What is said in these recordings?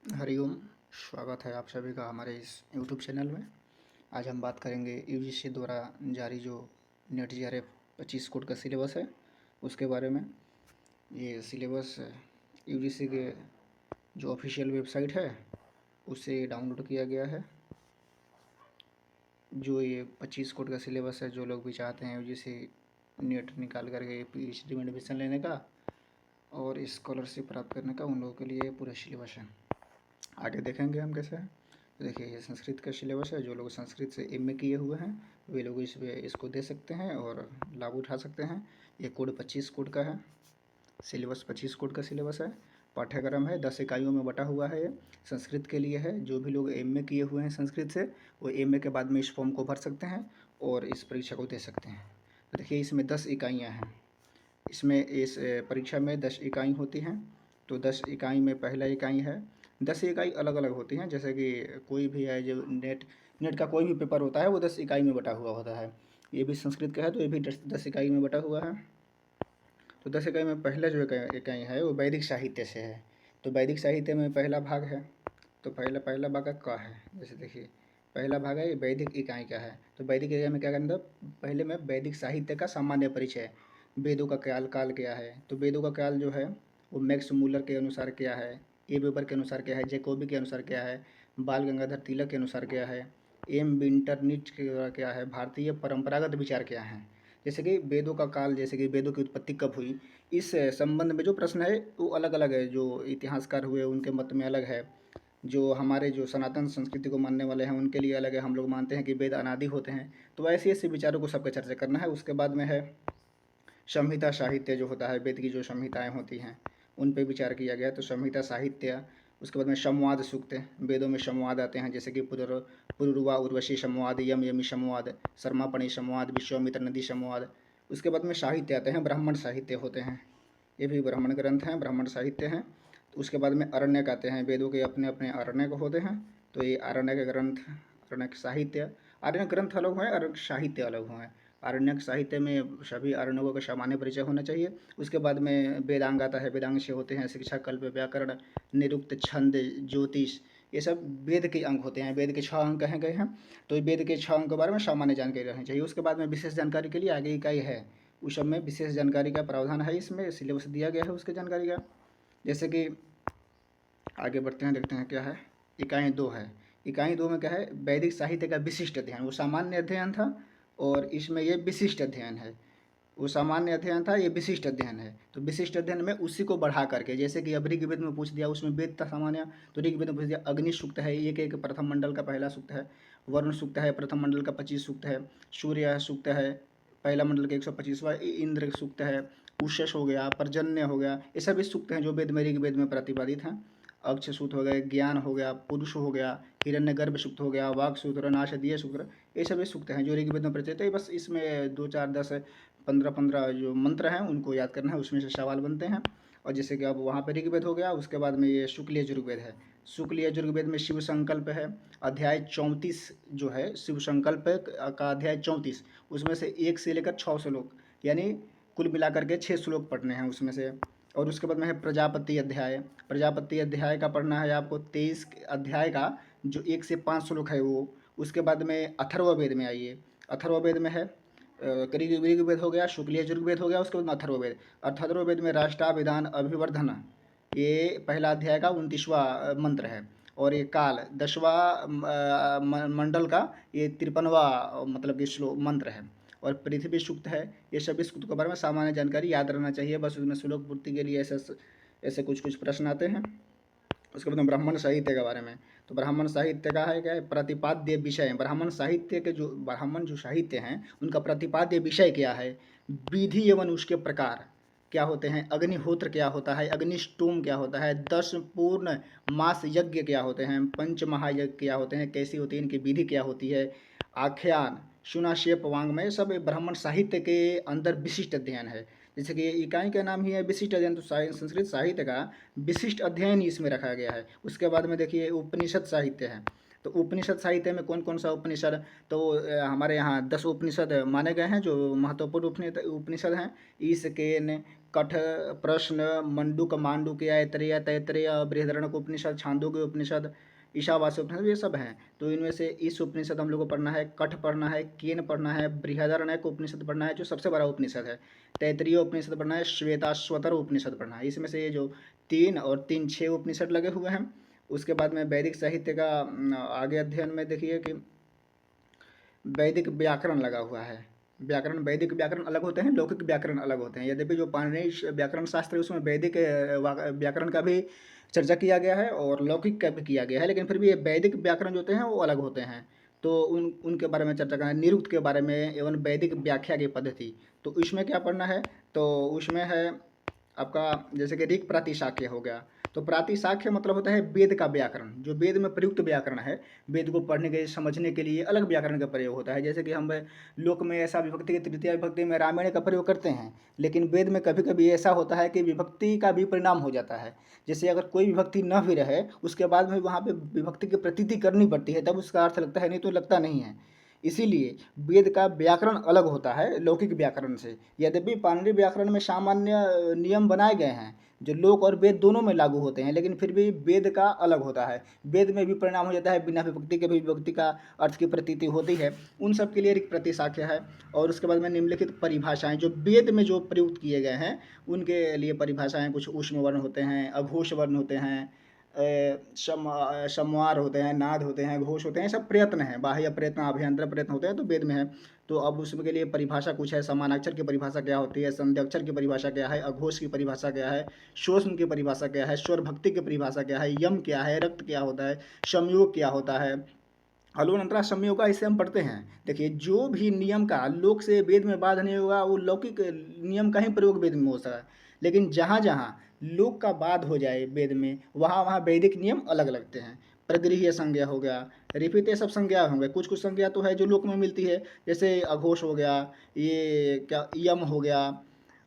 हरिओम। स्वागत है आप सभी का हमारे इस यूट्यूब चैनल में। आज हम बात करेंगे यूजीसी द्वारा जारी जो नेट जेआरएफ 25 कोड का सिलेबस है उसके बारे में। ये सिलेबस यूजीसी के जो ऑफिशियल वेबसाइट है उससे डाउनलोड किया गया है। जो ये 25 कोड का सिलेबस है, जो लोग भी चाहते हैं यूजीसी नेट निकाल करके पीएचडी में एडमिशन लेने का और स्कॉलरशिप प्राप्त करने का, उन लोगों के लिए पूरा सिलेबस है। आगे देखेंगे हम कैसे है। तो देखिए, ये संस्कृत का सिलेबस है। जो लोग संस्कृत से एमए किए हुए हैं वे लोग इसको दे सकते हैं और लाभ उठा सकते हैं। ये कोड 25 कोड का है। सिलेबस 25 कोड का सिलेबस है। पाठ्यक्रम है, 10 इकाइयों में बटा हुआ है। ये संस्कृत के लिए है। जो भी लोग एमए किए हुए हैं संस्कृत से, वो एमए के बाद में इस फॉर्म को भर सकते हैं और इस परीक्षा को दे सकते हैं। तो देखिए, इसमें 10 इकाइयाँ हैं। इसमें इस परीक्षा में 10 इकाई होती हैं। तो 10 इकाई में पहला इकाई है। 10 इकाई अलग अलग होती हैं, जैसे कि कोई भी है जो नेट नेट का कोई भी पेपर होता है वो 10 इकाई में बटा हुआ होता है। ये भी संस्कृत का है तो ये भी 10 इकाई में बटा हुआ है। तो 10 इकाई में पहला जो इकाई है वो वैदिक साहित्य से है। तो वैदिक साहित्य में पहला भाग है। तो पहला पहला भाग का है, जैसे देखिए पहला भाग है ये वैदिक इकाई का है। तो वैदिक इकाई में क्या करना था, पहले में वैदिक साहित्य का सामान्य परिचय, वेदों का काल क्या है। तो वेदों का काल जो है वो मैक्स मूलर के अनुसार क्या है, ए वेबर के अनुसार क्या है, जैकोबी के अनुसार क्या है, बाल गंगाधर तिलक के अनुसार क्या है, एम विंटरनिट के द्वारा क्या है, भारतीय परंपरागत विचार क्या है। जैसे कि वेदों का काल, जैसे कि वेदों की उत्पत्ति कब हुई, इस संबंध में जो प्रश्न है वो अलग अलग है। जो इतिहासकार हुए उनके मत में अलग है। जो हमारे जो सनातन संस्कृति को मानने वाले हैं उनके लिए अलग है। हम लोग मानते हैं कि वेद अनादि होते हैं। तो ऐसे ऐसे विचारों को सबका चर्चा करना है। उसके बाद में है संहिता साहित्य, जो होता है वेद की जो संहिताएँ होती हैं उन पे विचार किया गया। तो संहिता साहित्य, उसके बाद में संवाद सूक्त, वेदों में संवाद आते हैं, जैसे कि पुरुरवा उर्वशी संवाद, यम यमी संवाद, शर्मापणि संवाद, विश्वामित्र नदी संवाद। उसके बाद में साहित्य आते हैं, ब्राह्मण साहित्य होते हैं। ये भी ब्राह्मण ग्रंथ हैं, ब्राह्मण साहित्य हैं। तो उसके बाद में अरण्यक आते हैं, वेदों के अपने अपने अरण्यक होते हैं। तो ये अरण्यक ग्रंथ, अरण्यक साहित्य, अरण्यक ग्रंथ अलग हैं, अरण्यक साहित्य अलग हैं। अरण्यक साहित्य में सभी अरण्यकों का सामान्य परिचय होना चाहिए। उसके बाद में वेदांग आता है, वेदांग से होते हैं शिक्षा, कल्प, व्याकरण, निरुक्त, छंद, ज्योतिष। ये सब वेद के अंग होते हैं। वेद के 6 अंग कहे गए हैं। तो वेद के 6 अंग के बारे में सामान्य जानकारी रहनी चाहिए। उसके बाद में विशेष जानकारी के लिए आगे इकाई है, उस सब में विशेष जानकारी का प्रावधान है। इसमें सिलेबस दिया गया है उसके जानकारी का। जैसे कि आगे बढ़ते हैं, देखते हैं क्या है। इकाई 2 है। इकाई 2 में क्या है, वैदिक साहित्य का विशिष्ट अध्ययन। वो सामान्य अध्ययन था और इसमें ये विशिष्ट अध्ययन है। वो सामान्य अध्ययन था, ये विशिष्ट अध्ययन है। तो विशिष्ट अध्ययन में उसी को बढ़ा करके, जैसे कि अब ऋग्वेद में पूछ दिया, उसमें वेद था सामान्य, तो ऋग्वेद में पूछ दिया अग्नि सूक्त है, एक एक प्रथम मंडल का पहला सूक्त है। वरुण सूक्त है, प्रथम मंडल का 25 सूक्त है। सूर्य सूक्त है, पहला मंडल का 125वां। इंद्र सूक्त है, उषस हो गया, पर्जन्य हो गया। ये सभी सूक्त हैं जो वेद में, ऋग्वेद में प्रतिपादित हैं। अक्ष सूक्त हो गए, ज्ञान हो गया, पुरुष हो गया, हिरण्यगर्भ सूक्त हो गया, वाक सूत्र, नाशदीय सूत्र। ये सभी सूक्त हैं जो ऋग्वेद में प्रचलित है। बस इसमें 2 4 10 15 15 जो मंत्र हैं उनको याद करना है, उसमें से सवाल बनते हैं। और जैसे कि अब वहाँ पे ऋग्वेद हो गया, उसके बाद में ये शुक्ल यजुर्वेद है। शुक्ल यजुर्वेद में शिव संकल्प है, अध्याय 34 जो है, शिव संकल्प का अध्याय 34। उसमें से 1 से लेकर 6 श्लोक, यानी कुल मिलाकर के 6 श्लोक पढ़ने हैं उसमें से। और उसके बाद में है प्रजापति अध्याय। प्रजापति अध्याय का पढ़ना है आपको, 23 अध्याय का जो 1 से 5 श्लोक है वो। उसके बाद में अथर्ववेद में आइए। अथर्ववेद में है ऋग्वेद हो गया, शुक्ल यजुर्वेद हो गया, उसके बाद में अथर्ववेद। अथर्ववेद में राष्ट्राभिधान अभिवर्धन, ये पहला अध्याय का 29वां मंत्र है। और ये काल 10वां मंडल का ये 53वां मतलब कि श्लोक मंत्र है। और पृथ्वी सूक्त है। ये सभी सूक्त के बारे में सामान्य जानकारी याद रहना चाहिए। बस उसमें श्लोक पूर्ति के लिए ऐसे ऐसे कुछ कुछ प्रश्न आते हैं। उसके बाद में ब्राह्मण साहित्य के बारे में। तो ब्राह्मण साहित्य का है क्या है, प्रतिपाद्य विषय। ब्राह्मण साहित्य के जो ब्राह्मण जो साहित्य हैं उनका प्रतिपाद्य विषय क्या है, विधि एवं उसके प्रकार क्या होते हैं, अग्निहोत्र क्या होता है, अग्निष्टोम क्या होता है, 10 पूर्ण मास यज्ञ क्या होते हैं, पंच महायज्ञ क्या होते हैं, कैसी होती है, इनकी विधि क्या होती है, आख्यान, सुनाशेप, वांग्मय, सब ब्राह्मण साहित्य के अंदर विशिष्ट अध्ययन है। जैसे कि इकाई का नाम ही है विशिष्ट अध्ययन, तो संस्कृत साहित्य का विशिष्ट अध्ययन इसमें रखा गया है। उसके बाद में देखिए उपनिषद साहित्य है। तो उपनिषद साहित्य में कौन कौन सा उपनिषद, तो हमारे यहाँ 10 उपनिषद माने गए हैं जो महत्वपूर्ण उपनिषद हैं। ईश, केन, कठ, प्रश्न, मंडूक, मांडुक्य, ऐतरेय, तैत्तरीय, बृहदारण्यक उपनिषद, छांदोग्य उपनिषद, ईशावास्य उपनिषद, ये सब हैं। तो इनमें से इस उपनिषद हम लोग को पढ़ना है, कठ पढ़ना है, केन पढ़ना है, बृहदारण्यक उपनिषद पढ़ना है जो सबसे बड़ा उपनिषद है, तैत्तरीय उपनिषद पढ़ना है, श्वेताश्वतर उपनिषद पढ़ना है। इसमें से ये जो 3 और 3 6 उपनिषद लगे हुए हैं। उसके बाद में वैदिक साहित्य का आगे अध्ययन में देखिए कि वैदिक व्याकरण लगा हुआ है। व्याकरण, वैदिक व्याकरण अलग होते हैं, लौकिक व्याकरण अलग होते हैं। यद्यपि जो पाणिनीय व्याकरण शास्त्र है उसमें वैदिक व्याकरण का भी चर्चा किया गया है और लौकिक का भी किया गया है, लेकिन फिर भी ये वैदिक व्याकरण जो होते हैं वो अलग होते हैं। तो उनके बारे में चर्चा करना है, निरुक्त के बारे में एवं वैदिक व्याख्या की पद्धति। तो इसमें क्या पढ़ना है, तो उसमें है आपका जैसे कि ऋक् प्रातिशाख्य हो गया। तो प्रातिशाख्य मतलब होता है वेद का व्याकरण, जो वेद में प्रयुक्त व्याकरण है। वेद को पढ़ने के समझने के लिए अलग व्याकरण का प्रयोग होता है। जैसे कि हम लोक में ऐसा विभक्ति की तृतीया विभक्ति में रामायण का प्रयोग करते हैं, लेकिन वेद में कभी कभी ऐसा होता है कि विभक्ति का भी परिणाम हो जाता है। जैसे अगर कोई विभक्ति न भी रहे उसके बाद में वहाँ पे विभक्ति की प्रतीति करनी पड़ती है, तब उसका अर्थ लगता है, नहीं तो लगता नहीं है। इसीलिए वेद का व्याकरण अलग होता है लौकिक व्याकरण से। यद्यपि पाणिनीय व्याकरण में सामान्य नियम बनाए गए हैं जो लोक और वेद दोनों में लागू होते हैं, लेकिन फिर भी वेद का अलग होता है। वेद में भी परिणाम हो जाता है, बिना विभक्ति के भी विभक्ति का अर्थ की प्रतीति होती है। उन सब के लिए ऋक् प्रतिशाख्य है। और उसके बाद में निम्नलिखित परिभाषाएं जो वेद में जो प्रयुक्त किए गए हैं उनके लिए परिभाषाएं, कुछ ऊष्म वर्ण होते हैं, अघोष वर्ण होते हैं, समवार होते हैं, नाद होते हैं, घोष होते हैं, सब प्रयत्न है, बाह्य प्रयत्न, अभ्यंतर प्रयत्न होते हैं, तो वेद में है। तो अब उसके लिए परिभाषा कुछ है, समानाक्षर की परिभाषा क्या होती है, संध्याक्षर की परिभाषा क्या है, अघोष की परिभाषा क्या है, श्वसन की परिभाषा क्या है, स्वर भक्ति की परिभाषा क्या है, यम क्या है, रक्त क्या होता है, संयोग क्या होता है, हलोन अंतरा संयोग का, इसे हम पढ़ते हैं। देखिए जो भी नियम का लोक से वेद में बाध नहीं होगा वो लौकिक नियम का ही प्रयोग वेद में हो सकता है। लेकिन जहाँ जहाँ लोक का बाध हो जाए वेद में, वहाँ वहाँ वैदिक नियम अलग लगते हैं। प्रगृह्य संज्ञा हो गया, रिपित, ये सब संज्ञा होंगे। कुछ कुछ संज्ञा तो है जो लोक में मिलती है, जैसे अघोष हो गया, ये क्या यम हो गया,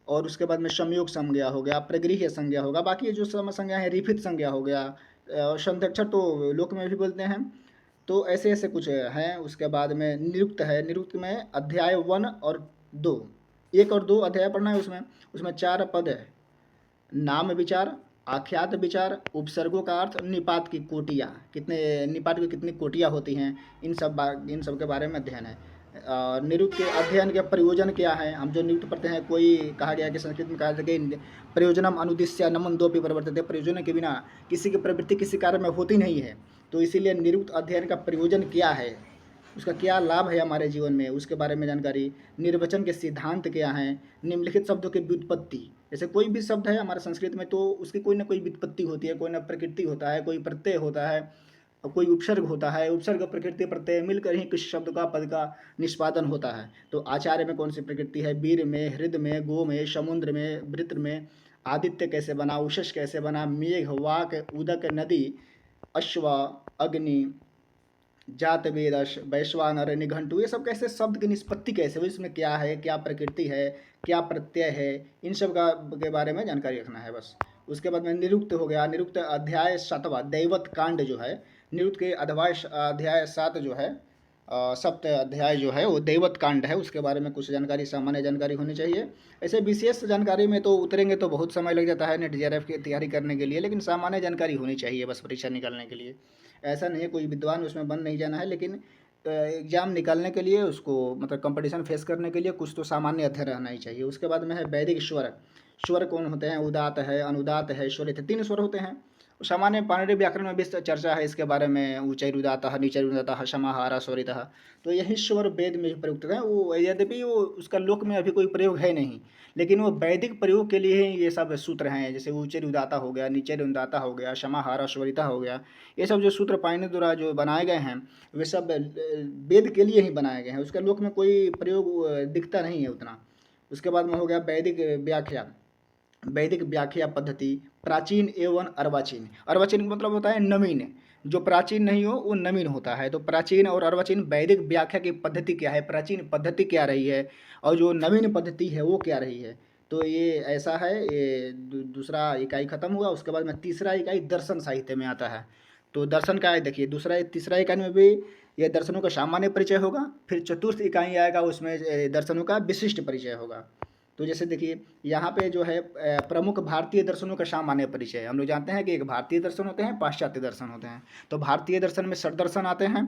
और उसके बाद में संयोग संज्ञा हो गया, प्रगृह्य संज्ञा होगा। बाकी ये जो संज्ञा है, रिपित संज्ञा हो गया, और संध्यक्षर तो लोक में भी बोलते हैं। तो ऐसे ऐसे कुछ हैं। उसके बाद में निरुक्त है। निरुक्त में अध्याय 1 और 2, 1 और 2 अध्याय पढ़ना है। उसमें उसमें 4 पद है, नाम विचार, आख्यात विचार, उपसर्गों का अर्थ, निपात की कोटियाँ, कितने निपात की कितनी कोटियाँ होती हैं, इन सब के बारे में अध्ययन है। निरुक्त के अध्ययन के प्रयोजन क्या है। हम जो निरुक्त पढ़ते हैं, कोई कहा गया कि संस्कृत में कहा जाता है कि प्रयोजनम अनुद्देश्य न मंदोपि प्रवर्तते, प्रयोजन के बिना किसी की प्रवृत्ति किसी कार्य में होती नहीं है। तो इसीलिए निरुक्त अध्ययन का प्रयोजन क्या है, उसका क्या लाभ है हमारे जीवन में, उसके बारे में जानकारी। निर्वचन के सिद्धांत क्या हैं, निम्नलिखित शब्दों की व्युत्पत्ति। जैसे कोई भी शब्द है हमारे संस्कृत में तो उसकी कोई ना कोई व्युत्पत्ति होती है, कोई ना प्रकृति होता है, कोई प्रत्यय होता है, और कोई उपसर्ग होता है। उपसर्ग, प्रकृति, प्रत्यय मिलकर ही किसी शब्द का, पद का निष्पादन होता है। तो आचार्य में कौन सी प्रकृति है, वीर में, हृद में, गो में, समुद्र में, वृत्र में, आदित्य कैसे बना, उषस कैसे बना, मेघ, वाक, उदक, नदी, अश्व, अग्नि, जात, वेद, वैश्वानर, निघंटु, ये सब कैसे, शब्द की निष्पत्ति कैसे हुई, इसमें क्या है, क्या प्रकृति है, क्या प्रत्यय है, इन सब का के बारे में जानकारी रखना है बस। उसके बाद में निरुक्त हो गया। निरुक्त अध्याय 7वां, दैवत कांड जो है, निरुक्त के अध्याय 7 जो है, सप्त अध्याय जो है वो दैवत कांड है। उसके बारे में कुछ जानकारी, सामान्य जानकारी होनी चाहिए। ऐसे विशेष जानकारी में तो उतरेंगे तो बहुत समय लग जाता है नेट जेआरएफ की तैयारी करने के लिए, लेकिन सामान्य जानकारी होनी चाहिए बस परीक्षा निकालने के लिए। ऐसा नहीं है कोई विद्वान उसमें बन नहीं जाना है, लेकिन एग्जाम निकालने के लिए, उसको मतलब कंपटीशन फेस करने के लिए कुछ तो सामान्य अध्ययन रहना ही चाहिए। उसके बाद में है वैदिक स्वर। स्वर कौन होते हैं, उदात है, अनुदात है, स्वरित, 3 स्वर होते हैं। सामान्य पाणिनीय व्याकरण में भी चर्चा है इसके बारे में, ऊंचैरुदातः, नीचैरुदातः, समाहारः, स्वरितः। तो यही स्वर वेद में प्रयुक्त है। वो यद्यपि वो उसका लोक में अभी कोई प्रयोग है नहीं, लेकिन वो वैदिक प्रयोग के लिए ही ये सब सूत्र हैं। जैसे ऊंचैरुदाता हो गया, नीचैरुदाता हो गया, समाहारः, स्वरितः हो गया, ये सब जो सूत्र पाणिनि द्वारा जो बनाए गए हैं वे सब वेद के लिए ही बनाए गए हैं। उसका लोक में कोई प्रयोग दिखता नहीं है उतना। उसके बाद में हो गया वैदिक व्याख्या। वैदिक व्याख्या पद्धति, प्राचीन एवं अर्वाचीन। अर्वाचीन का मतलब होता है नवीन, जो प्राचीन नहीं हो वो नवीन होता है। तो प्राचीन और अर्वाचीन, वैदिक व्याख्या की पद्धति क्या है, प्राचीन पद्धति क्या रही है, और जो नवीन पद्धति है वो क्या रही है। तो ये ऐसा है। ये दूसरा इकाई खत्म हुआ। उसके बाद में तीसरा इकाई दर्शन साहित्य में आता है। तो दर्शन का है, देखिए तीसरा इकाई में भी ये दर्शनों का सामान्य परिचय होगा। फिर चतुर्थ इकाई आएगा, उसमें दर्शनों का विशिष्ट परिचय होगा। तो जैसे देखिए यहाँ पे जो है प्रमुख भारतीय दर्शनों का सामान्य परिचय। हम लोग जानते हैं कि एक भारतीय दर्शन होते हैं, पाश्चात्य दर्शन होते हैं। तो भारतीय दर्शन में षट दर्शन आते हैं।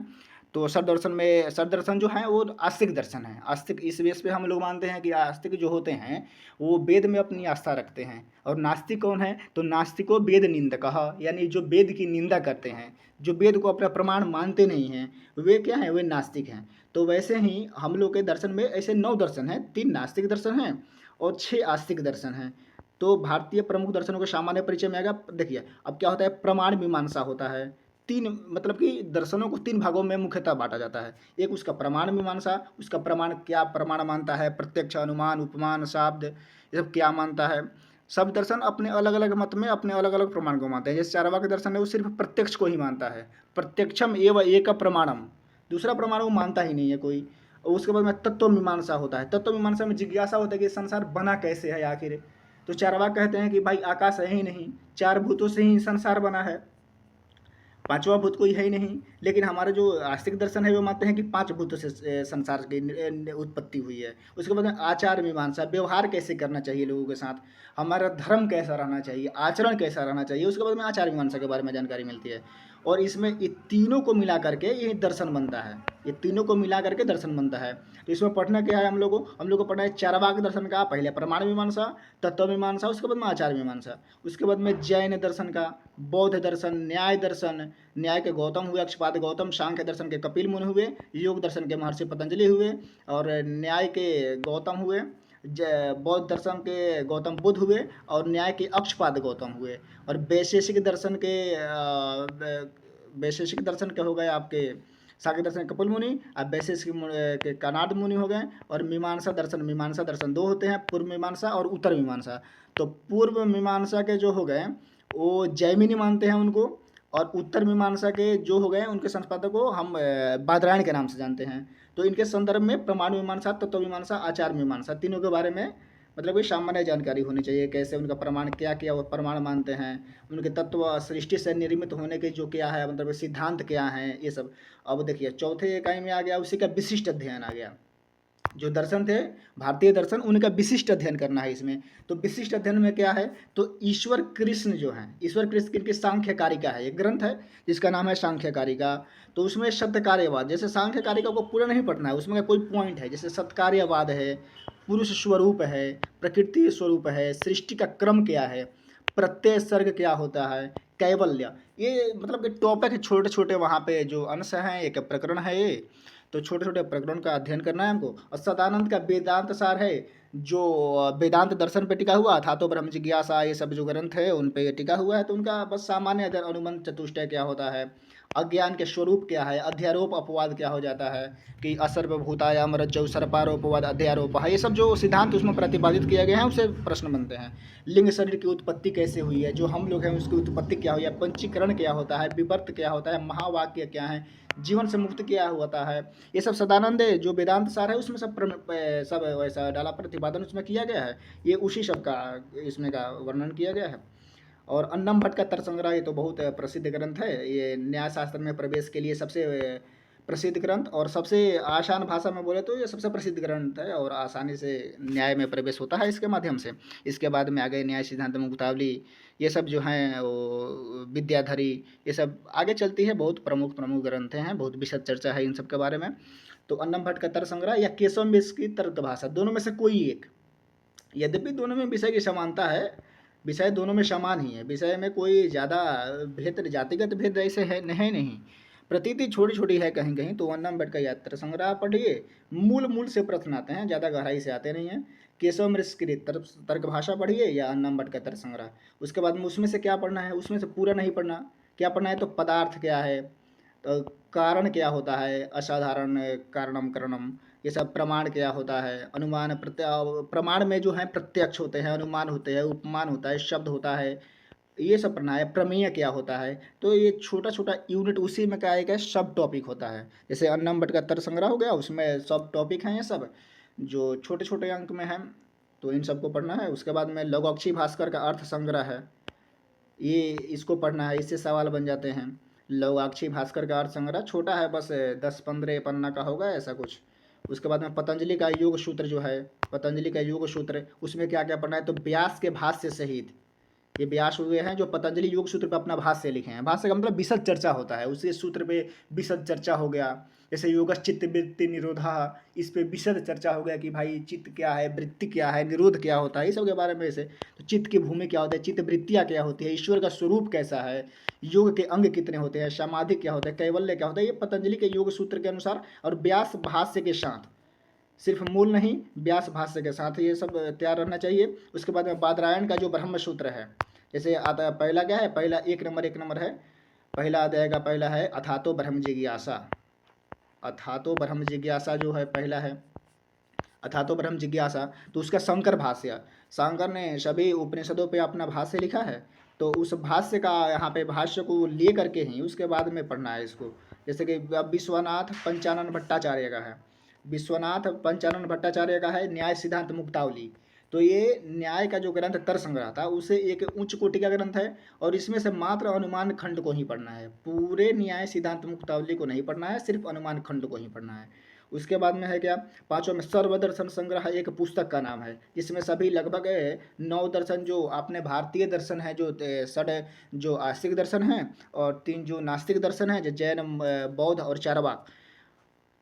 तो षट दर्शन जो है वो आस्तिक दर्शन है। आस्तिक इस बेस पे हम लोग मानते हैं कि आस्तिक जो होते हैं वो वेद में अपनी आस्था रखते हैं। और नास्तिक कौन है? तो नास्तिको वेद निंदक, यानी जो वेद की निंदा करते हैं, जो वेद को अपना प्रमाण मानते नहीं हैं, वे क्या हैं? वे नास्तिक हैं। तो वैसे ही हम लोग के दर्शन में ऐसे 9 दर्शन हैं, 3 नास्तिक दर्शन हैं और 6 आस्तिक दर्शन हैं। तो भारतीय प्रमुख दर्शनों के सामान्य परिचय में आएगा। देखिए अब क्या होता है, प्रमाण मीमांसा होता है। 3 मतलब कि दर्शनों को 3 भागों में मुख्यतः बांटा जाता है। एक उसका प्रमाण मीमांसा, उसका प्रमाण क्या प्रमाण मानता है, प्रत्यक्ष, अनुमान, उपमान, शाब्द, ये सब क्या मानता है। सब दर्शन अपने अलग अलग मत में अपने अलग अलग प्रमाण को मानते हैं। जैसे चारवाक दर्शन है वो सिर्फ प्रत्यक्ष को ही मानता है, प्रत्यक्षम एवं एक प्रमाणम, दूसरा प्रमाण वो मानता ही नहीं है कोई। और उसके बाद में तत्व मीमांसा होता है। तत्व मीमांसा में जिज्ञासा होता है कि संसार बना कैसे है आखिर। तो चारवाक कहते हैं कि भाई आकाश है ही नहीं, 4 भूतों से ही संसार बना है, 5वां भूत कोई है ही नहीं। लेकिन हमारे जो आस्तिक दर्शन है वो मानते हैं कि 5 भूतों से संसार की उत्पत्ति हुई है। उसके बाद में आचार मीमांसा, व्यवहार कैसे करना चाहिए लोगों के साथ, हमारा धर्म कैसा रहना चाहिए, आचरण कैसा रहना चाहिए, उसके बाद में आचार मीमांसा के बारे में जानकारी मिलती है। और इसमें ये तीनों को मिला करके ये दर्शन बनता है। ये तीनों को मिला करके दर्शन बनता है। तो इसमें पढ़ना क्या है हम लोग को पढ़ना है चारवाक दर्शन का, पहले प्रमाण मीमांसा, तत्व मीमांसा, उसके बाद में आचार मीमांसा, उसके बाद में जैन दर्शन का, बौद्ध दर्शन, न्याय दर्शन, न्याय के गौतम हुए अक्षपाद गौतम, सांख्य दर्शन के कपिल मुनि हुए, योग दर्शन के महर्षि पतंजलि हुए, और न्याय के गौतम हुए, बौद्ध दर्शन के गौतम बुद्ध हुए, और न्याय के अक्षपाद गौतम हुए। और वैशेषिक दर्शन के हो गए आपके सांख्य दर्शन कपिल मुनि, अब वैशेषिक के कनाद मुनि हो गए। और मीमांसा दर्शन 2 होते हैं, पूर्व मीमांसा और उत्तर मीमांसा। तो पूर्व मीमांसा के जो हो गए वो जैमिनी मानते हैं उनको, और उत्तर मीमांसा के जो हो गए उनके संपादक को हम बादरायण के नाम से जानते हैं। तो इनके संदर्भ में प्रमाण मीमांसा, तत्व मीमांसा, आचार मीमांसा, तीनों के बारे में मतलब ये सामान्य जानकारी होनी चाहिए। कैसे उनका प्रमाण क्या क्या वो प्रमाण मानते हैं, उनके तत्व सृष्टि से निर्मित होने के जो क्या है मतलब सिद्धांत क्या हैं, ये सब। अब देखिए चौथे इकाई में आ गया उसी का विशिष्ट अध्ययन आ गया। जो दर्शन थे भारतीय दर्शन उनका विशिष्ट अध्ययन करना है इसमें। तो विशिष्ट अध्ययन में क्या है, तो ईश्वर कृष्ण जो है, ईश्वर कृष्ण की सांख्य कारिका है, एक ग्रंथ है जिसका नाम है सांख्य कारिका। तो उसमें सत्यकार्यवाद, जैसे सांख्य कारिका को पूरा नहीं पढ़ना है, उसमें कोई पॉइंट है, जैसे सत्कार्यवाद है, पुरुष स्वरूप है, प्रकृति स्वरूप है, सृष्टि का क्रम क्या है, प्रत्यय सर्ग क्या होता है, कैवल्य, ये मतलब कि टॉपिक है छोटे छोटे, वहाँ पे जो अंश हैं, एक प्रकरण है ये। तो छोटे छोटे प्रकरण का अध्ययन करना है हमको। और सदानंद का वेदांत सार है, जो वेदांत दर्शन पे टिका हुआ था। तो ब्रह्म जिज्ञासा ये सब जो ग्रंथ है उन पे टिका हुआ है। तो उनका बस सामान्य अध्ययन, अनुबंध चतुष्टय क्या होता है, अज्ञान के स्वरूप क्या है, अध्यारोप अपवाद क्या हो जाता है, कि असर्वभूतायाम रज्जौ सर्पारोपवाद अध्यारोप है, ये सब जो सिद्धांत उसमें प्रतिपादित किए गए हैं उससे प्रश्न बनते हैं। लिंग शरीर की उत्पत्ति कैसे हुई है, जो हम लोग हैं उसकी उत्पत्ति क्या हुई है, पंचीकरण क्या होता है, विवर्त क्या होता है, महावाक्य क्या है, जीवन से मुक्त क्या होता है, ये सब सदानंद जो वेदांत सार है उसमें सब वैसा डाला प्रतिपादन उसमें किया गया है। ये उसी सब का इसमें का वर्णन किया गया है। और अन्नम भट्ट का तर्कसंग्रह ये तो बहुत प्रसिद्ध ग्रंथ है। ये न्याय शास्त्र में प्रवेश के लिए सबसे प्रसिद्ध ग्रंथ, और सबसे आसान भाषा में बोले तो ये सबसे प्रसिद्ध ग्रंथ है, और आसानी से न्याय में प्रवेश होता है इसके माध्यम से। इसके बाद में आ गए न्याय सिद्धांत मुक्तावली, ये सब जो हैं वो विद्याधरी, ये सब आगे चलती है। बहुत प्रमुख प्रमुख ग्रंथ हैं, बहुत विशद चर्चा है इन सब के बारे में। तो अन्नम भट्ट का तर्क संग्रह या केशव मिश्र की तर्क भाषा, दोनों में से कोई एक, यद्यपि दोनों में विषय की समानता है, विषय दोनों में समान ही है, विषय में कोई ज़्यादा भेद, जातिगत भेद ऐसे है नहीं, प्रतीति छोटी छोटी है कहीं कहीं। तो अन्नम भट्ट का यात्रा संग्रह पढ़िए, मूल मूल से प्रश्न आते हैं, ज़्यादा गहराई से आते नहीं हैं। केशव मिश्र की तर्क भाषा पढ़िए या अन्नम भट्ट का तर्क संग्रह। उसके बाद में उसमें से क्या पढ़ना है, उसमें से पूरा नहीं पढ़ना, क्या पढ़ना है, तो पदार्थ क्या है, तो कारण क्या होता है, असाधारण कारणम करणम, ये सब प्रमाण क्या होता है, अनुमान प्रमाण में जो है प्रत्यक्ष होते हैं, अनुमान होते हैं, उपमान होता है, शब्द होता है, ये सब पढ़ना है। प्रमेय क्या होता है, तो ये छोटा छोटा यूनिट उसी में क्या है, सब टॉपिक होता है। जैसे अन्नम भट्ट का तर्क संग्रह हो गया, उसमें सब टॉपिक हैं, ये सब जो छोटे छोटे अंक में हैं, तो इन सबको पढ़ना है। उसके बाद में लघुअक्षी भास्कर का अर्थ संग्रह है, ये इसको पढ़ना है, इससे सवाल बन जाते हैं। लघुअक्षी भास्कर का अर्थ संग्रह छोटा है, बस 10-15 पन्ना का होगा ऐसा कुछ, उसके बाद में पतंजलि का योग सूत्र जो है, पतंजलि का योग सूत्र, उसमें क्या क्या पढ़ना है, तो व्यास के भाष्य सहित, ये व्यास हुए हैं जो पतंजलि योग सूत्र पे अपना भाष्य लिखे हैं। भाष्य का मतलब विशद चर्चा होता है, उसी सूत्र पे विशद चर्चा हो गया। जैसे योगस चित्त वृत्ति निरोधा, इस पे विशद चर्चा हो गया कि भाई चित्त क्या है, वृत्ति क्या है, निरोध क्या होता है, इस सब के बारे में। ऐसे तो चित्त की भूमि क्या होती है, चित्त वृत्तियाँ क्या होती है, ईश्वर का स्वरूप कैसा है, योग के अंग कितने होते हैं, समाधि क्या होता है, कैवल्य क्या होता है, ये पतंजलि के योग सूत्र के अनुसार और व्यास भाष्य के साथ, सिर्फ मूल नहीं, व्यास भाष्य के साथ ये सब तैयार रहना चाहिए। उसके बाद में बादरायण का जो ब्रह्म सूत्र है, जैसे आता है, पहला क्या है, पहला एक नंबर है, पहला आ जाएगा, पहला है अथातो ब्रह्म जिज्ञासा। अथातो ब्रह्म जिज्ञासा जो है पहला है, अथातो ब्रह्म जिज्ञासा, तो उसका शंकर भाष्य, शंकर ने सभी उपनिषदों पे अपना भाष्य लिखा है, तो उस भाष्य का यहाँ पे भाष्य को ले करके ही उसके बाद में पढ़ना है इसको। जैसे कि अब विश्वनाथ पंचानन भट्टाचार्य का है, विश्वनाथ पंचानन भट्टाचार्य का है न्याय सिद्धांत मुक्तावली। तो ये न्याय का जो ग्रंथ तर संग्रह था, उसे एक उच्च कोटि का ग्रंथ है, और इसमें से मात्र अनुमान खंड को ही पढ़ना है, पूरे न्याय सिद्धांत मुक्तावली को नहीं पढ़ना है, सिर्फ अनुमान खंड को ही पढ़ना है। उसके बाद में है क्या, पांचों में सर्वदर्शन संग्रह एक पुस्तक का नाम है, जिसमें सभी लगभग 9 दर्शन, जो आपने भारतीय दर्शन है, जो षड जो आस्तिक दर्शन है, और 3 जो नास्तिक दर्शन है, जो जैन, बौद्ध और चारवाक,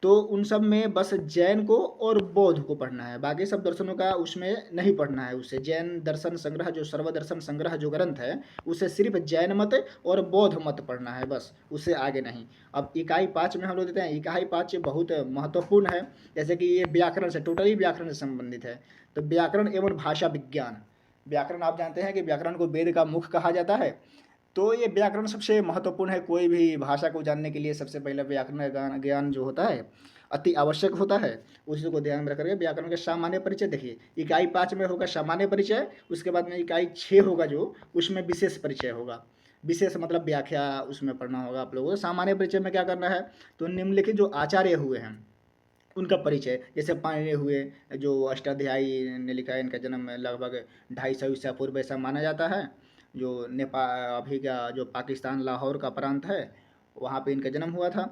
तो उन सब में बस जैन को और बौद्ध को पढ़ना है, बाकी सब दर्शनों का उसमें नहीं पढ़ना है। उसे जैन दर्शन संग्रह जो सर्वदर्शन संग्रह जो ग्रंथ है, उसे सिर्फ जैन मत और बौद्ध मत पढ़ना है बस, उससे आगे नहीं। अब इकाई 5 में हम लोग देते हैं, इकाई 5 बहुत महत्वपूर्ण है, जैसे कि ये व्याकरण से, टोटली व्याकरण से संबंधित है। तो व्याकरण एवं भाषा विज्ञान, व्याकरण आप जानते हैं कि व्याकरण को वेद का मुख कहा जाता है, तो ये व्याकरण सबसे महत्वपूर्ण है। कोई भी भाषा को जानने के लिए सबसे पहले व्याकरण ज्ञान ज्ञान जो होता है अति आवश्यक होता है। उसी को ध्यान में रख करके व्याकरण के सामान्य परिचय देखिए, इकाई 5 में होगा सामान्य परिचय, उसके बाद में इकाई 6 होगा जो, उसमें विशेष परिचय होगा। विशेष मतलब व्याख्या उसमें पढ़ना होगा आप लोगों को। सामान्य परिचय में क्या करना है, तो निम्नलिखित जो आचार्य हुए हैं उनका परिचय, जैसे पाणिनि हुए, जो अष्टाध्यायी ने लिखा है, इनका जन्म लगभग 250 ईसा पूर्व ऐसा माना जाता है। जो नेपाल अभी का जो पाकिस्तान लाहौर का प्रांत है, वहाँ पे इनका जन्म हुआ था।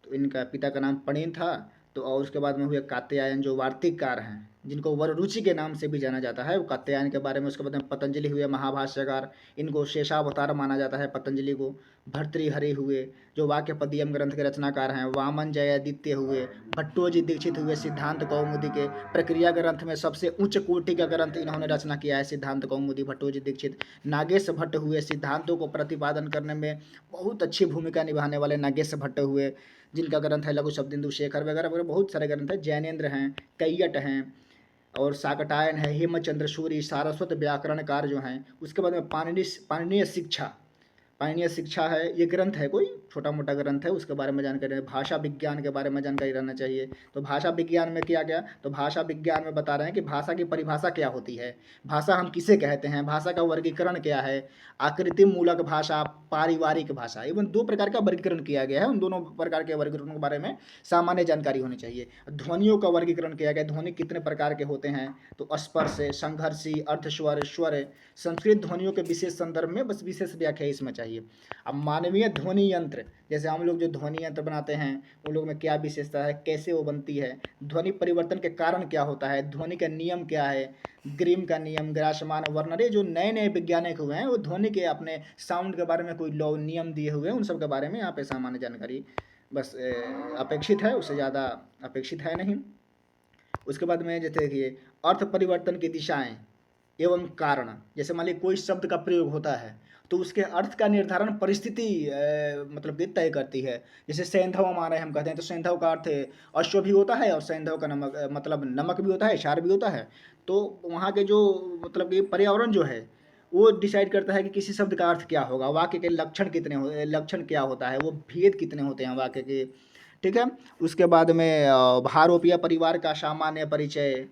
तो इनका पिता का नाम पणिन था। तो और उसके बाद में हुए कात्यायन, जो वार्तिककार हैं, जिनको वररुचि के नाम से भी जाना जाता है, वो कात्यायन के बारे में। उसके बाद में पतंजलि हुए महाभाष्यकार, इनको शेषावतार माना जाता है पतंजलि को। भर्तृहरि हुए, जो वाक्यपदीयम ग्रंथ के रचनाकार हैं। वामन जयादित्य हुए, भट्टोजी दीक्षित हुए, सिद्धांत कौमुदी के प्रक्रिया ग्रंथ में सबसे उच्च कोटि का ग्रंथ इन्होंने रचना किया है, सिद्धांत कौमुदी, भट्टोजी दीक्षित। नागेश भट्ट हुए, सिद्धांतों को प्रतिपादन करने में बहुत अच्छी भूमिका निभाने वाले नागेश भट्ट हुए, जिनका ग्रंथ है लघु शब्दिंदु शेखर वगैरह वगैरह, बहुत सारे ग्रंथ हैं। जैनेन्द्र हैं, कैयट हैं, और साकटायन है, हेमचंद्र सूरी, सारस्वत व्याकरणकार जो हैं। उसके बाद में पाणिनीय शिक्षा, पाणिनीय शिक्षा है, ये ग्रंथ है, कोई छोटा मोटा ग्रंथ है, उसके बारे में जानकारी है। भाषा विज्ञान के बारे में जानकारी रहना चाहिए। तो भाषा विज्ञान में किया गया, तो भाषा विज्ञान में बता रहे हैं कि भाषा की परिभाषा क्या होती है, भाषा हम किसे कहते हैं, भाषा का वर्गीकरण क्या है, आकृति मूलक भाषा, पारिवारिक भाषा, एवं 2 प्रकार का वर्गीकरण किया गया है। उन दोनों प्रकार के वर्गीकरण के बारे में सामान्य जानकारी होनी चाहिए। ध्वनियों का वर्गीकरण किया गया, ध्वनि कितने प्रकार के होते हैं, तो स्पर्श, संघर्षी, अर्धस्वर, स्वर। संस्कृत ध्वनियों के विशेष संदर्भ में बस विशेष व्याख्या इसमें चाहिए। अब मानवीय ध्वनि यंत्र, जैसे हम लोग जो ध्वनि यंत्र बनाते हैं, उन लोग में क्या विशेषता है, कैसे वो बनती है, ध्वनि परिवर्तन के कारण क्या होता है, ध्वनि का नियम क्या है, ग्रिम का नियम, ग्रासमान, वर्नर, ये जो नए नए वैज्ञानिक हुए हैं, वो ध्वनि के अपने साउंड के बारे में कोई लॉ नियम दिए हुए हैं, उन सब के बारे में यहाँ पे सामान्य जानकारी बस अपेक्षित है, उससे ज़्यादा अपेक्षित है नहीं। उसके बाद में जैसे देखिए, अर्थ परिवर्तन की दिशाएं एवं कारण, जैसे मान लीजिए कोई शब्द का प्रयोग होता है, तो उसके अर्थ का निर्धारण परिस्थिति मतलब कि तय करती है। जैसे सैंधव हमारे हम कहते हैं, तो सैंधव का अर्थ अश्व भी होता है, और सैंधव का नमक मतलब नमक भी होता है, क्षार भी होता है। तो वहाँ के जो मतलब कि पर्यावरण जो है, वो डिसाइड करता है कि किसी शब्द का अर्थ क्या होगा, वाक्य के लक्षण कितने लक्षण क्या होता है, वो भेद कितने होते हैं वाक्य के। ठीक है। उसके बाद में भारोपिया परिवार का सामान्य परिचय,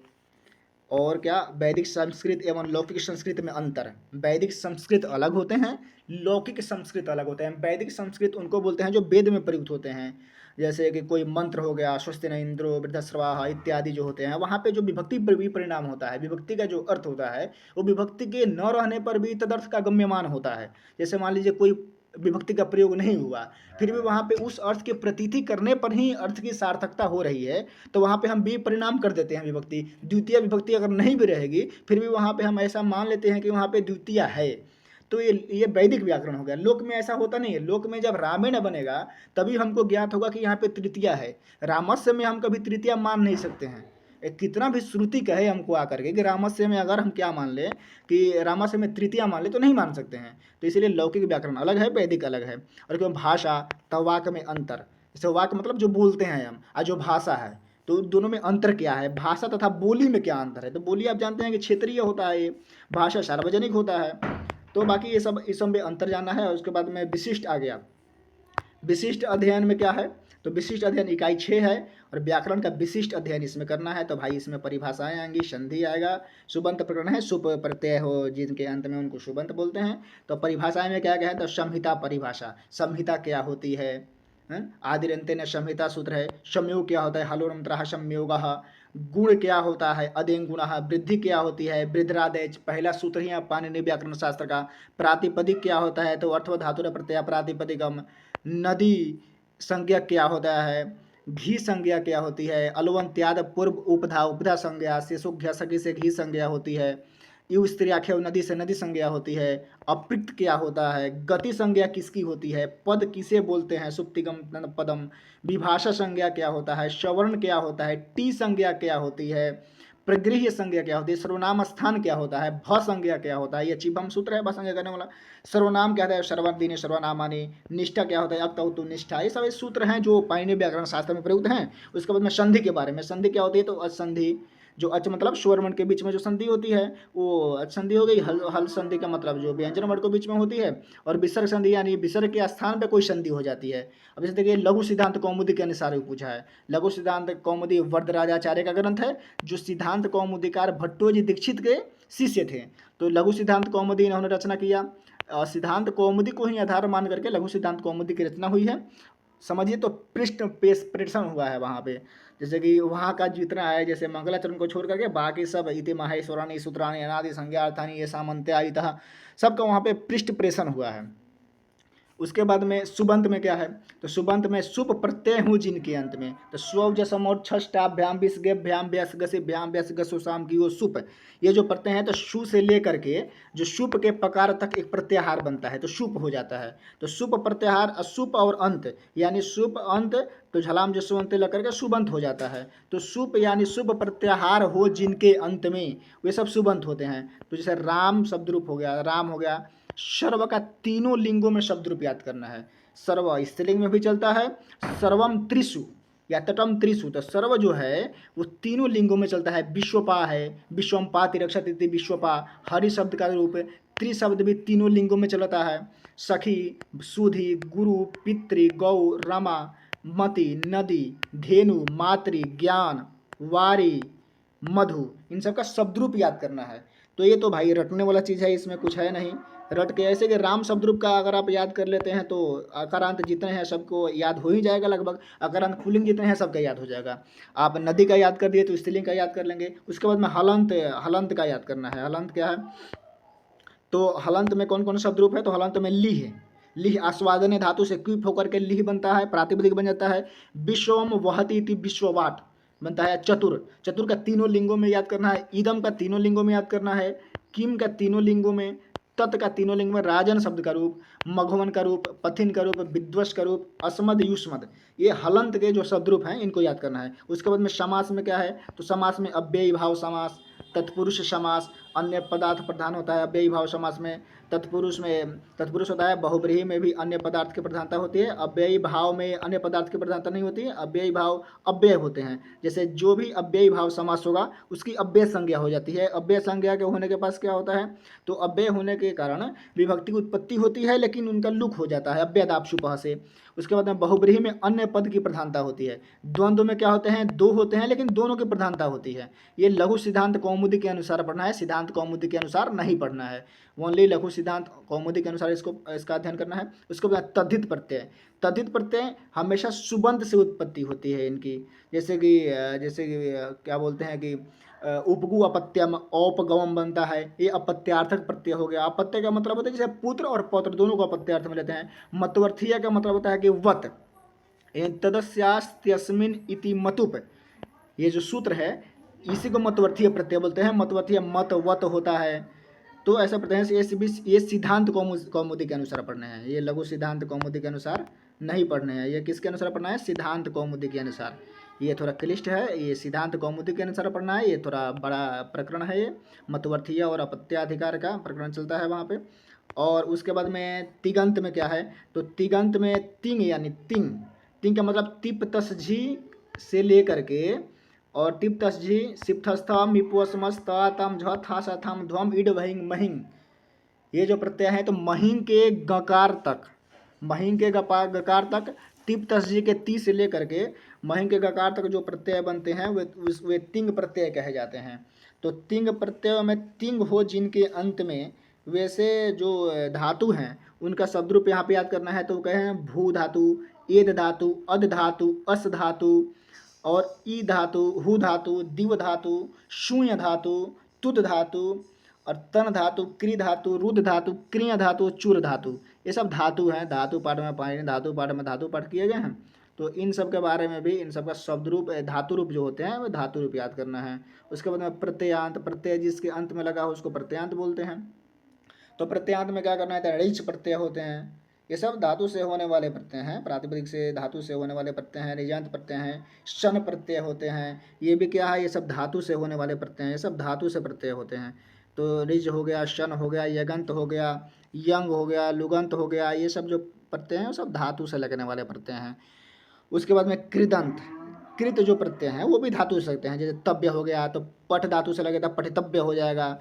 और क्या, वैदिक संस्कृत एवं लौकिक संस्कृत में अंतर। वैदिक संस्कृत अलग होते हैं, लौकिक संस्कृत अलग होते हैं। वैदिक संस्कृत उनको बोलते हैं जो वेद में प्रयुक्त होते हैं, जैसे कि कोई मंत्र हो गया, स्वस्ति न इंद्रो वृद्धस्रवाः इत्यादि जो होते हैं, वहाँ पे जो विभक्ति पर भी परिणाम होता है, विभक्ति का जो अर्थ होता है, वो विभक्ति के न रहने पर भी तदर्थ का गम्यमान होता है। जैसे मान लीजिए कोई विभक्ति का प्रयोग नहीं हुआ, फिर भी वहाँ पे उस अर्थ के प्रतीति करने पर ही अर्थ की सार्थकता हो रही है, तो वहाँ पे हम विपरिणाम कर देते हैं विभक्ति। द्वितीय विभक्ति अगर नहीं भी रहेगी फिर भी वहाँ पे हम ऐसा मान लेते हैं कि वहाँ पे द्वितीय है। तो ये वैदिक व्याकरण हो गया। लोक में ऐसा होता नहीं है। लोक में जब रामेण बनेगा तभी हमको ज्ञात होगा कि यहाँ पे तृतीय है। रामस्य में हम कभी तृतीय मान नहीं सकते हैं। कितना भी श्रुति कहे हमको आकर के कि रामस्य में अगर हम क्या मान लें कि रामस्य में तृतीया मान ले, तो नहीं मान सकते हैं। तो इसलिए लौकिक व्याकरण अलग है, वैदिक अलग है। और क्यों भाषा तो वाक्य में अंतर, जैसे वाक्य मतलब जो बोलते हैं हम, और जो भाषा है, तो दोनों में अंतर क्या है, भाषा तथा बोली में क्या अंतर है। तो बोली आप जानते हैं कि क्षेत्रीय होता है, ये भाषा सार्वजनिक होता है। तो बाकी ये सब इस सब में अंतर जाना है। और उसके बाद में विशिष्ट आ गया। विशिष्ट अध्ययन में क्या है, तो विशिष्ट अध्ययन इकाई 6 है और व्याकरण का विशिष्ट अध्ययन इसमें करना है। तो भाई इसमें परिभाषाएं आएंगी, संधि आएगा, सुबंत प्रकरण है, सुप प्रत्यय हो जिनके अंत में उनको सुबंत बोलते हैं। तो परिभाषाएं में क्या क्या है, तो संहिता परिभाषा, संहिता क्या होती है, आदिरंते न संहिता सूत्र है। संयोग क्या होता है, हलोरंत्र संयोग। गुण क्या होता है, अदें गुण। वृद्धि क्या होती है, वृद्धरादेश, पहला सूत्र ही पाणिनि व्याकरण शास्त्र का। प्रातिपदिक क्या होता है, तो अर्थवधातुर प्रत्यय प्रातिपदिकम। नदी संज्ञा क्या होता है, घी संज्ञा क्या होती है, अलवंत्याद पूर्व उपधा, उपधा संज्ञा, शेषोघ्या सगी से घी संज्ञा होती है। यु स्त्रियाख्य नदी से नदी संज्ञा होती है। अपिक्त क्या होता है, गति संज्ञा किसकी होती है, पद किसे बोलते हैं, सुप्तिगम पदम। विभाषा संज्ञा क्या होता है, सवर्ण क्या होता है, टी संज्ञा क्या होती है, प्रगृह्य संज्ञा क्या होती है, सर्वनाम स्थान क्या होता है, भ संज्ञा क्या होता है, ये चिभम सूत्र है भ संज्ञा करने वाला। सर्वनाम क्या होता है, सर्वदीने सर्वनामानी। निष्ठा क्या होता है, अक्तौतु निष्ठा। ये सब सूत्र हैं जो पाणिनि व्याकरण शास्त्र में प्रयुक्त हैं। उसके बाद में संधि के बारे में, संधि क्या होती है, तो असंधि, जो अच मतलब स्वर वर्ण के बीच में जो संधि होती है वो अच संधि हो गई। हल संधि का मतलब जो व्यंजन वर्ण के बीच में होती है। और विसर्ग संधि यानी विसर्ग के स्थान पे कोई संधि हो जाती है। अब जैसे देखिए लघु सिद्धांत कौमुदी के अनुसार भी पूछा है। लघु सिद्धांत कौमुदी वरदराजाचार्य का ग्रंथ है, जो सिद्धांत कौमुदीकार भट्टोजी दीक्षित के शिष्य थे। तो लघु सिद्धांत कौमुदी इन्होंने रचना किया। सिद्धांत कौमुदी को ही आधार मान करके लघु सिद्धांत कौमुदी की रचना हुई है। समझिए, तो पृष्ठ प्रेषण हुआ है वहाँ पे। जैसे कि वहाँ का जितना है, जैसे मंगलाचरण को छोड़ करके बाकी सब इति माहेश्वराणी सूत्राणी अनादि संज्ञा अर्थानी ये सामंत्यायितः सबका वहाँ पे पृष्ठ प्रेषण हुआ है। उसके बाद में सुबंत में क्या है, तो सुबंत में सुप प्रत्यय हूँ जिनके अंत में, तो स्व जसम और छष्टाभ्याम विस्गभ्याम व्यस गसिभ्याम व्यस गसुसाम की वो सुप, ये जो प्रत्यय है तो शु से लेकर के जो शुप के पकार तक एक प्रत्याहार बनता है तो शुप हो जाता है। तो शुप प्रत्याहार असुप और अंत यानी शुप अंत, तो झलाम जसु अंत लेकर के सुबंत हो जाता है। तो शुप यानी शुभ प्रत्याहार हो जिनके अंत में, वे सब सुबंत होते हैं। तो जैसे राम शब्द रूप हो गया, राम हो गया। सर्व का तीनों लिंगों में शब्द रूप याद करना है। सर्व स्त्रीलिंग में भी चलता है, सर्वम त्रिषु या तटम त्रिषु, तो सर्व जो है वो तीनों लिंगों में चलता है। विश्वपा है, विश्वम्पा तिरक्षत इति विश्वपा। हरि शब्द का रूप त्रि शब्द भी तीनों लिंगों में चलता है। सखी, सुधि, गुरु, पितृ, गौ, रमा, मति, नदी, धेनु, मातृ, ज्ञान, वारी, मधु, इन सब का शब्द रूप याद करना है। तो ये तो भाई रटने वाला चीज़ है, इसमें कुछ है नहीं। रट के ऐसे कि राम शब्द रूप का अगर आप याद कर लेते हैं तो अकारांत जितने हैं सबको याद हो ही जाएगा लगभग। अकारांत पुल्लिंग जितने हैं सबका याद हो जाएगा। आप नदी का याद कर दिए तो स्त्रीलिंग का याद कर लेंगे। उसके बाद में हलंत, हलंत का याद करना है। हलंत क्या है, तो हलंत में कौन कौन शब्द रूप है, तो हलंत में ली है। लिह आस्वादन धातु से क्यूप होकर के लिह बनता है, प्रातिपदिक बन जाता है। विश्वम वहती इति विश्ववाट बनता है। चतुर, चतुर का तीनों लिंगों में याद करना है। ईदम का तीनों लिंगों में याद करना है। किम का तीनों लिंगों में। तत् का तीनों लिंग में। राजन शब्द का रूप, मघवन का रूप, पथिन का रूप, विध्वस का रूप, अस्मद युष्मद, ये हलंत के जो शब्द रूप हैं इनको याद करना है। उसके बाद में समास में क्या है, तो समास में अव्ययी भाव समास, तत्पुरुष समास, अन्य पदार्थ प्रधान होता है अव्ययी भाव समास में। तत्पुरुष में तत्पुरुष होता है। बहुब्रीहि में भी अन्य पदार्थ की प्रधानता होती है। अव्ययी भाव में अन्य पदार्थ की प्रधानता नहीं होती है। अव्ययी भाव अव्यय होते हैं। जैसे जो भी अव्ययी भाव समास होगा उसकी अव्यय संज्ञा हो जाती है। अव्यय संज्ञा के होने के पास क्या होता है, तो अव्यय होने के कारण विभक्ति की उत्पत्ति होती है लेकिन उनका लुक हो जाता है अव्ययदापशुपः से। उसके बाद में बहुब्रीहि में अन्य पद की प्रधानता होती है। द्वंद्व में क्या होते हैं, दो होते हैं लेकिन दोनों की प्रधानता होती है। ये लघु सिद्धांत कौमुदी के अनुसार पढ़ना है, सिद्धांत कौमुदी के अनुसार नहीं पढ़ना है। ओनली लघु सिद्धांत कौमुदी के अनुसार इसका अध्ययन करना है। उसके बाद तद्धित प्रत्यय, तद्धित प्रत्यय हमेशा सुबंत से उत्पत्ति होती है इनकी। जैसे कि क्या बोलते हैं कि उपगु अपत्यम औपगवम बनता है, ये अपत्यार्थक प्रत्यय हो गया। अपत्य का मतलब होता है जैसे पुत्र और पौत्र दोनों को अपत्यार्थ में लेते हैं। मतवर्थीय का मतलब होता है कि वत, तदस्यास्त्यस्मिन इति मतुप, ये जो सूत्र है इसी को मतवर्थीय प्रत्यय बोलते हैं। मतवर्थीय मत वत होता है, तो ऐसा प्रत्यय ये सिद्धांत कौमुदी के अनुसार पढ़ने हैं, ये लघु सिद्धांत कौमुदी के अनुसार नहीं पढ़ने हैं। ये किसके अनुसार पढ़ना है? सिद्धांत कौमुदी के अनुसार। ये थोड़ा क्लिष्ट है, ये सिद्धांत कौमुदी के अनुसार पढ़ना है, ये थोड़ा बड़ा प्रकरण है। ये मतवर्थीय और अपत्याधिकार का प्रकरण चलता है वहाँ पे। और उसके बाद में तिगंत में क्या है, तो तिगंत में तिंग यानी तिंग, तिंग का मतलब तिप तसझी से लेकर के और टिप तसझी सिप्थस्थम मिपुअसमस्तम झ था सथम ध्वम इड वहिंग महिंग, ये जो प्रत्यय है तो महिंग के गकार तक, महिंग के गकार तक टिप तसजी के ती से लेकर के महिंग के गकार तक जो प्रत्यय बनते हैं वे तिंग प्रत्यय कहे जाते हैं। तो तिंग प्रत्यय में तिंग हो जिनके अंत में, वैसे जो धातु हैं उनका शब्द रूप यहाँ पे याद करना है, तो कहे हैं भू धातु, एद धातु, अध धातु, अस धातु और ई धातु, हु धातु, दिव धातु, शून्य धातु, तुद धातु और तन धातु, क्री धातु, रुद धातु, क्रिय धातु, चूर धातु, ये सब धातु हैं। धातु पाठ में पाएंगे, धातु पाठ में धातु पाठ किए गए हैं। तो इन सब के बारे में भी, इन सब का शब्द रूप धातु रूप जो होते हैं वो धातु रूप याद करना है। उसके बाद में प्रत्ययांत, प्रत्यय जिसके अंत में लगा हो उसको प्रत्ययांत बोलते हैं। तो प्रत्ययांत में क्या करना है? ऋच प्रत्यय होते हैं, ये सब धातु से होने वाले प्रत्यय हैं, प्रातिपदिक से धातु से होने वाले प्रत्यय हैं। ऋजांत प्रत्यय हैं, शन प्रत्यय होते हैं, ये भी क्या है? ये सब धातु से होने वाले प्रत्यय हैं, ये सब धातु से प्रत्यय होते हैं। तो ऋज हो गया, शन हो गया, यगंत हो गया, यंग हो गया, लुगंत हो गया, ये सब जो प्रत्यय हैं वो सब धातु से लगने वाले प्रत्यय हैं। उसके बाद में कृदंत, कृत जो प्रत्यय हैं वो भी धातु से लगते हैं। जैसे तव्य हो गया तो पठ धातु से लगेगा, पठितव्य हो जाएगा।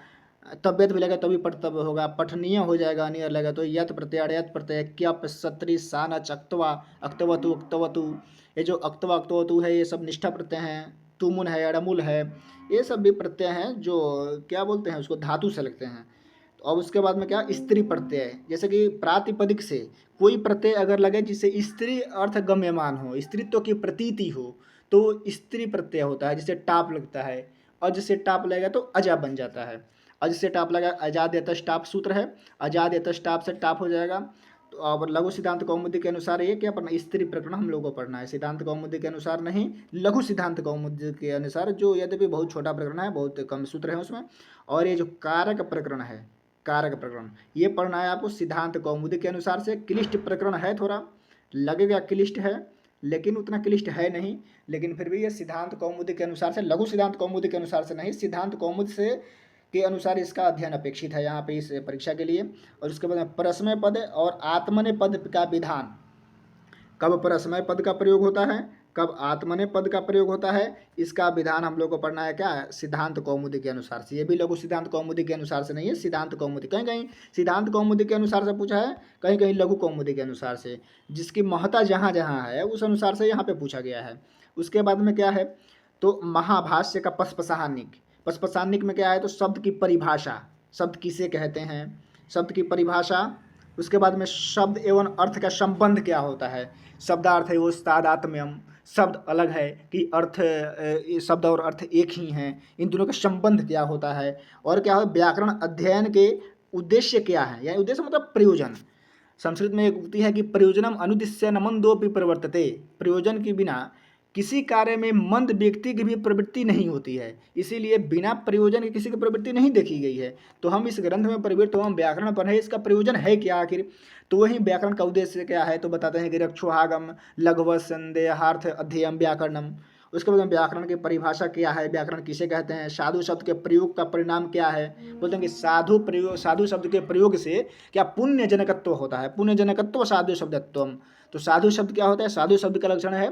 तबियत भी लगे तभी पठतव्य होगा, पठनीय हो जाएगा, अनियर लगे तो यत प्रत्यय, अड़यत प्रत्यय, क्यप, सत्री, सान, अक्तवा, अक्तवतु, अक्तवतु, ये जो अक्तवा अक्तवतु है ये सब निष्ठा प्रत्यय हैं। तुमुन है, अड़मुल है, ये सब भी प्रत्यय हैं जो क्या बोलते हैं उसको, धातु से लगते हैं। तो अब उसके बाद में क्या? स्त्री प्रत्यय, जैसे कि प्रातिपदिक से कोई प्रत्यय अगर लगे जिससे स्त्री अर्थ गम्यमान हो, स्त्रीत्व की प्रतीति हो, तो स्त्री प्रत्यय होता है। जिससे टाप लगता है, अज से टाप लगेगा तो अजा बन जाता है। अज से टाप लगा, अजाद यतश टाप सूत्र है, अजाद यतश टाप से टाप हो जाएगा। तो अब लघु सिद्धांत कौमुदी के अनुसार ये क्या पढ़ना? स्त्री प्रकरण हम लोगों को पढ़ना है, सिद्धांत कौमुदी के अनुसार नहीं, लघु सिद्धांत कौमुदी के अनुसार, जो यद्यपि बहुत छोटा प्रकरण है, बहुत कम सूत्र है उसमें। और ये जो कारक प्रकरण है, कारक प्रकरण ये पढ़ना है आपको सिद्धांत कौमुदी के अनुसार से। क्लिष्ट प्रकरण है, थोड़ा लगेगा क्लिष्ट है लेकिन उतना क्लिष्ट है नहीं, लेकिन फिर भी ये सिद्धांत कौमुदी के अनुसार से, लघु सिद्धांत कौमुदी के अनुसार से नहीं, सिद्धांत कौमुदी से के अनुसार इसका अध्ययन अपेक्षित है यहाँ पे इस परीक्षा के लिए। और उसके बाद परस्मय पद और आत्मनेय पद का विधान, कब परस्मय पद का प्रयोग होता है, कब आत्मनेय पद का प्रयोग होता है, इसका विधान हम लोग को पढ़ना है क्या? सिद्धांत कौमुदी के अनुसार से। ये भी लघु सिद्धांत कौमुदी के अनुसार से नहीं है, सिद्धांत कौमुदी, कहीं कहीं सिद्धांत कौमुदी के अनुसार से पूछा है, कहीं कहीं लघु कौमुदी के अनुसार से, जिसकी महत्ता जहाँ जहाँ है उस अनुसार से यहाँ पे पूछा गया है। उसके बाद में क्या है? तो महाभाष्य का पस्पसाहनिक, पस्पसाहनिक में क्या है? तो शब्द की परिभाषा, शब्द किसे कहते हैं, शब्द की परिभाषा। उसके बाद में शब्द एवं अर्थ का संबंध क्या होता है, शब्दार्थ है वो तादात्म्यम, शब्द अलग है कि अर्थ, शब्द और अर्थ एक ही हैं, इन दोनों का संबंध क्या होता है। और क्या है? व्याकरण अध्ययन के उद्देश्य क्या है, यानी उद्देश्य मतलब प्रयोजन। संस्कृत में एक उक्ति है कि प्रयोजनम अनुद्देश्य न मंदोपि प्रवर्तते, प्रयोजन के बिना किसी कार्य में मंद व्यक्ति की भी प्रवृत्ति नहीं होती है, इसीलिए बिना प्रयोजन के किसी की प्रवृत्ति नहीं देखी गई है। तो हम इस ग्रंथ में प्रवृत्त हम व्याकरण पढ़े, इसका प्रयोजन है क्या आखिर? तो वही व्याकरण का उद्देश्य क्या है, तो बताते हैं कि रक्षोहागम लघव संदेहार्थ अध्ययन व्याकरणम। उसके बाद में व्याकरण की परिभाषा क्या है, व्याकरण किसे कहते हैं, साधु शब्द के प्रयोग का परिणाम क्या है। बोलते हैं कि साधु शब्द के प्रयोग से क्या पुण्य जनकत्व होता है, पुण्य जनकत्व साधु शब्दत्वम। तो साधु शब्द क्या होता है? साधु शब्द का लक्षण है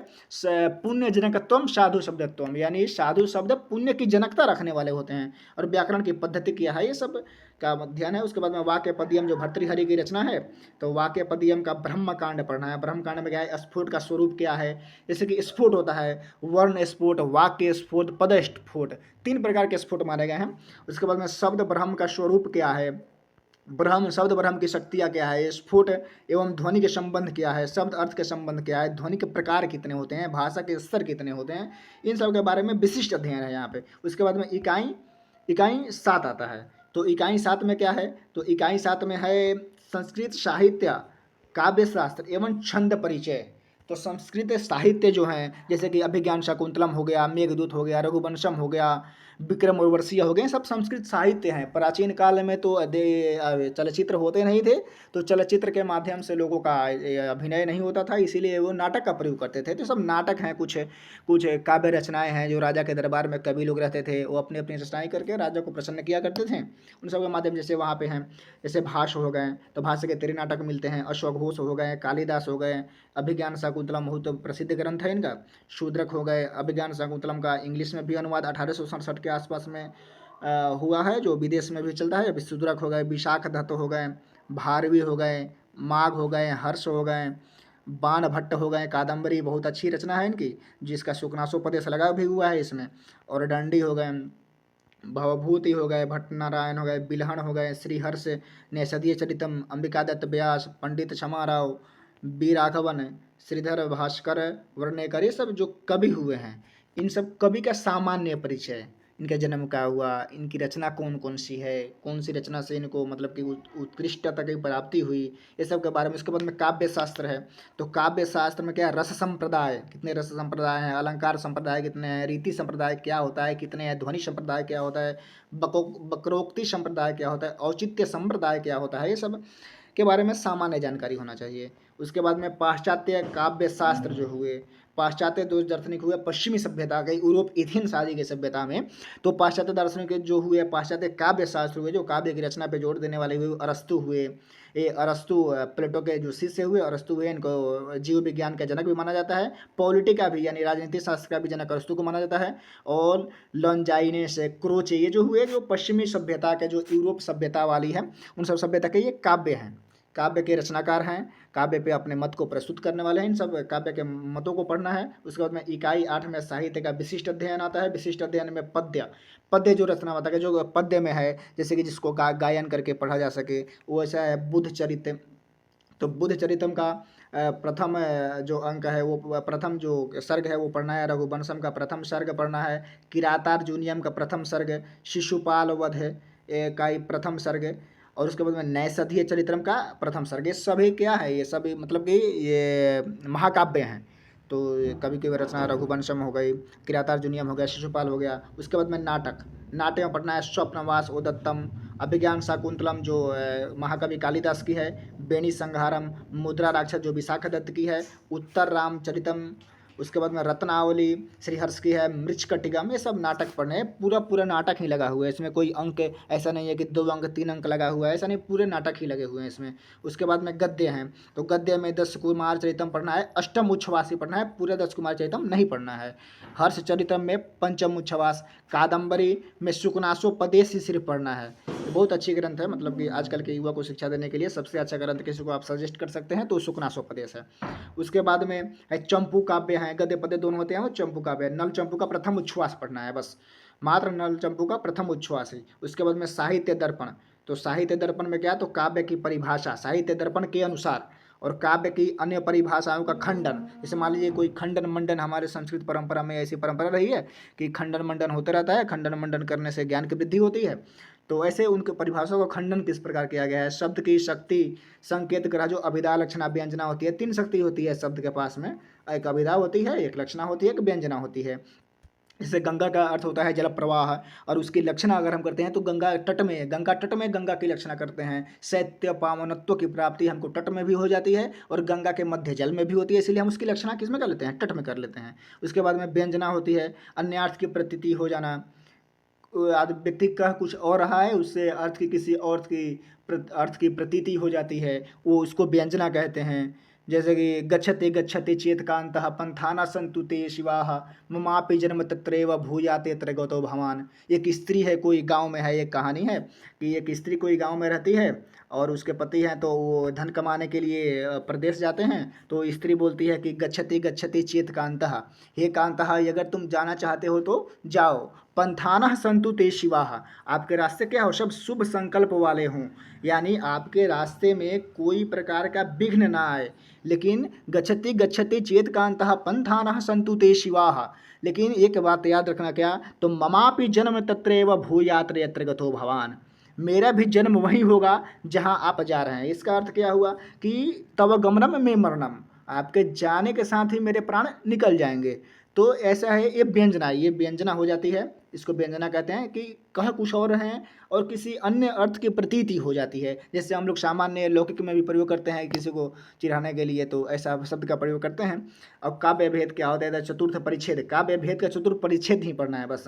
पुण्य जनकत्वम साधु शब्दत्वम, यानी साधु शब्द पुण्य की जनकता रखने वाले होते हैं। और व्याकरण की पद्धति क्या है, ये सब का अध्ययन है। उसके बाद में वाक्य पदियम जो भर्तृहरि की रचना है, तो वाक्य पदियम का ब्रह्म कांड पढ़ना है। ब्रह्म कांड में क्या है? स्फोट का स्वरूप क्या है, जैसे कि स्फोट होता है वर्ण स्फोट, वाक्य स्फोट, पद स्फोट, 3 प्रकार के स्फोट माने गए हैं। उसके बाद में शब्द ब्रह्म का स्वरूप क्या है, ब्रह्म, शब्द ब्रह्म की शक्तियाँ क्या है, स्फुट एवं ध्वनि के संबंध क्या है, शब्द अर्थ के संबंध क्या है, ध्वनि के प्रकार कितने होते हैं, भाषा के स्तर कितने होते हैं, इन सब के बारे में विशिष्ट अध्ययन है यहाँ पे। उसके बाद में इकाई इकाई 7 आता है। तो इकाई 7 में क्या है, तो इकाई 7 में है संस्कृत साहित्य, काव्य शास्त्र एवं छंद परिचय। तो संस्कृत साहित्य जो हैं, जैसे कि अभिज्ञान शाकुंतलम हो गया, मेघदूत हो गया, रघुवंशम हो गया, विक्रम उर्वशीय हो गए, सब संस्कृत साहित्य हैं। प्राचीन काल में तो चलचित्र होते नहीं थे, तो चलचित्र के माध्यम से लोगों का अभिनय नहीं होता था, इसीलिए वो नाटक का प्रयोग करते थे। तो सब नाटक हैं, कुछ कुछ काव्य रचनाएं हैं जो राजा के दरबार में कवि लोग रहते थे, वो अपनी अपनी रचनाएं करके राजा को प्रसन्न किया करते थे। उन सब के माध्यम जैसे वहाँ पे हैं, जैसे भाष्य हो गए, तो भाष्य के 13 नाटक मिलते हैं। अश्वघोष हो गए, कालिदास हो गए, अभिज्ञान शाकुंतलम बहुत प्रसिद्ध ग्रंथ है इनका। शूद्रक हो गए, अभिज्ञान शाकुंतलम का इंग्लिश में भी अनुवाद 1867 के आसपास में हुआ है, जो विदेश में भी चलता है। शूद्रक हो गए, विशाख दत्त हो गए, भारवी हो गए, माघ हो गए, हर्ष हो गए, बाण भट्ट हो गए, कादम्बरी बहुत अच्छी रचना है इनकी, जिसका शुकनासोपदेश लगा भी हुआ है इसमें। और दंडी हो गए, भवभूति हो गए, भट्ट नारायण हो गए, बिल्हण हो गए, श्रीहर्ष नेषधीय चरितम, अंबिका दत्त व्यास, पंडित क्षमाराव, बी राघवन, श्रीधर भास्कर वर्णेकर, ये सब जो कवि हुए हैं, इन सब कवि का सामान्य परिचय, इनका जन्म क्या हुआ, इनकी रचना कौन कौन सी है, कौन सी रचना से इनको मतलब कि उत्कृष्टता की प्राप्ति हुई, ये सब के बारे में। उसके बाद में काव्य शास्त्र है। तो काव्य शास्त्र में क्या है, रस संप्रदाय, कितने रस संप्रदाय हैं, अलंकार संप्रदाय कितने हैं, रीति संप्रदाय क्या होता है, कितने हैं, ध्वनि संप्रदाय क्या होता है, वक्रोक्ति संप्रदाय क्या होता है, औचित्य संप्रदाय क्या होता है, ये सब के बारे में सामान्य जानकारी होना चाहिए। उसके बाद में पाश्चात्य काव्य शास्त्र जो हुए, पाश्चात्य दो दार्शनिक हुए पश्चिमी सभ्यता के, यूरोप एथेंस आदि की सभ्यता में। तो पाश्चात्य दार्शनिक जो हुए, पाश्चात्य काव्य शास्त्र हुए, जो काव्य की रचना पे जोर देने वाले हुए, अरस्तु हुए। ये अरस्तु प्लेटो के जो शिष्य हुए अरस्तु हुए, इनको जीव विज्ञान का जनक भी माना जाता है, पॉलिटी का भी यानी राजनीति शास्त्र का भी जनक अरस्तु को माना जाता है। और लॉन्जाइनेस, क्रोचे, ये जो हुए जो पश्चिमी सभ्यता के, जो यूरोप सभ्यता वाली है, उन सब सभ्यता के ये काव्य हैं, काव्य के रचनाकार हैं, काव्य पे अपने मत को प्रस्तुत करने वाले हैं। इन सब काव्य के मतों को पढ़ना है। उसके बाद में इकाई 8 में साहित्य का विशिष्ट अध्ययन आता है। विशिष्ट अध्ययन में पद्य, पद्य जो रचना होता है, जो पद्य में है, जैसे कि जिसको गायन करके पढ़ा जा सके, वो ऐसा है बुद्ध चरित्र। तो बुद्ध चरितम का प्रथम जो अंक है, वो प्रथम जो सर्ग है वो पढ़ना है। रघुवंशम का प्रथम सर्ग पढ़ना है। किरातार्जुनीयम का प्रथम सर्ग, शिशुपाल वध का ही प्रथम सर्ग, और उसके बाद में नैषधीय चरित्रम का प्रथम सर्ग। ये सभी क्या है, ये सभी मतलब कि ये महाकाव्य हैं। तो कवि की रचना रघुवंशम हो गई, किरातार्जुनीयम हो गया, शिशुपाल हो गया। उसके बाद में नाटक, नाट्य में पढ़ना है स्वप्नवास उदत्तम, अभिज्ञान शाकुंतलम जो महाकवि कालिदास की है, बेणी संहारम, मुद्रा राक्षस जो विशाखा दत्त की है, उत्तर रामचरितम, उसके बाद में रत्नावली श्रीहर्ष की है, मृच्छकटिकम, ये सब नाटक पढ़ने हैं। पूरा पूरा नाटक ही लगा हुआ है इसमें, कोई अंक ऐसा नहीं है कि 2 अंक 3 अंक लगा हुआ है, ऐसा नहीं, पूरे नाटक ही लगे हुए हैं इसमें। उसके बाद में गद्य हैं, तो गद्य में 10 कुमार चरितम पढ़ना है, अष्टम उच्छ्वासी पढ़ना है, पूरे 10 कुमार चरितम नहीं पढ़ना है। हर्ष चरितम में पंचम उच्छ्वास, कादम्बरी में शुकनासोपदेश ही सिर्फ पढ़ना है। ये बहुत अच्छी ग्रंथ है, मतलब कि आजकल के युवा को शिक्षा देने के लिए सबसे अच्छा ग्रंथ किसी को आप सजेस्ट कर सकते हैं तो शुकनासोपदेश है। उसके बाद में है चंपू काव्य हैं, गद्य पद्य दोनों होते हैं, वो चंपू काव्य है। नल चंपू का प्रथम उच्छ्वास पढ़ना है बस, मात्र नल चंपू का प्रथम उच्छ्वास है। उसके बाद में साहित्य दर्पण, तो साहित्य दर्पण में क्या, तो काव्य की परिभाषा साहित्य दर्पण के अनुसार, और काव्य की अन्य परिभाषाओं का खंडन। जैसे मान लीजिए कोई खंडन मंडन, हमारे संस्कृत परंपरा में ऐसी परंपरा रही है कि खंडन मंडन होता रहता है, खंडन मंडन करने से ज्ञान की वृद्धि होती है। तो ऐसे उनके परिभाषाओं का खंडन किस प्रकार किया गया है। शब्द की शक्ति, संकेत ग्रह, जो अभिधा लक्षणा व्यंजना होती है, 3 शक्ति होती है शब्द के पास में, एक अभिधा होती है, एक लक्षणा होती है, एक व्यंजना होती है। जैसे गंगा का अर्थ होता है जल प्रवाह, और उसकी लक्षणा अगर हम करते हैं तो गंगा तट में, गंगा की लक्षणा करते हैं, शैत्य पावनत्व की प्राप्ति हमको तट में भी हो जाती है और गंगा के मध्य जल में भी होती है, इसलिए हम उसकी लक्षणा किस में कर लेते हैं, तट में कर लेते हैं। उसके बाद में व्यंजना होती है, अन्यार्थ की प्रतीति हो जाना, व्यक्ति कह कुछ और रहा है, उससे अर्थ की किसी और की अर्थ की प्रतीति हो जाती है, वो उसको व्यंजना कहते हैं। जैसे कि गच्छते गच्छते चेत कांतः पंथाना सन्तु ते शिवाः ममापि जन्म तत्रैव भूयाते तत्र गतो भवान। एक स्त्री है, कोई गांव में है, एक कहानी है कि एक स्त्री कोई गांव में रहती है और उसके पति हैं, तो वो धन कमाने के लिए प्रदेश जाते हैं। तो स्त्री बोलती है कि गच्छति गच्छति चेत कांतः, हे कांतः, अगर तुम जाना चाहते हो तो जाओ, पंथानः सन्तु ते शिवाः, आपके रास्ते क्या हो, सब शुभ संकल्प वाले हों, यानी आपके रास्ते में कोई प्रकार का विघ्न ना आए। लेकिन गच्छति गच्छति चेत कांतः पंथानः सन्तु ते शिवाः, लेकिन एक बात याद रखना, क्या, तो ममापि जन्म तत्रैव भूयात्र यत्र गतो भवान, मेरा भी जन्म वहीं होगा जहां आप जा रहे हैं। इसका अर्थ क्या हुआ कि तव गमनम में मरणम, आपके जाने के साथ ही मेरे प्राण निकल जाएंगे। तो ऐसा है, ये व्यंजना, ये व्यंजना हो जाती है, इसको व्यंजना कहते हैं कि कह कुछ और हैं और किसी अन्य अर्थ की प्रतीति हो जाती है। जैसे हम लोग सामान्य लौकिक में भी प्रयोग करते हैं किसी को चिढ़ाने के लिए, तो ऐसा शब्द का प्रयोग करते हैं। अब काव्य भेद क्या होता है, चतुर्थ परिच्छेद, काव्य भेद का चतुर्थ परिच्छेद ही पढ़ना है बस।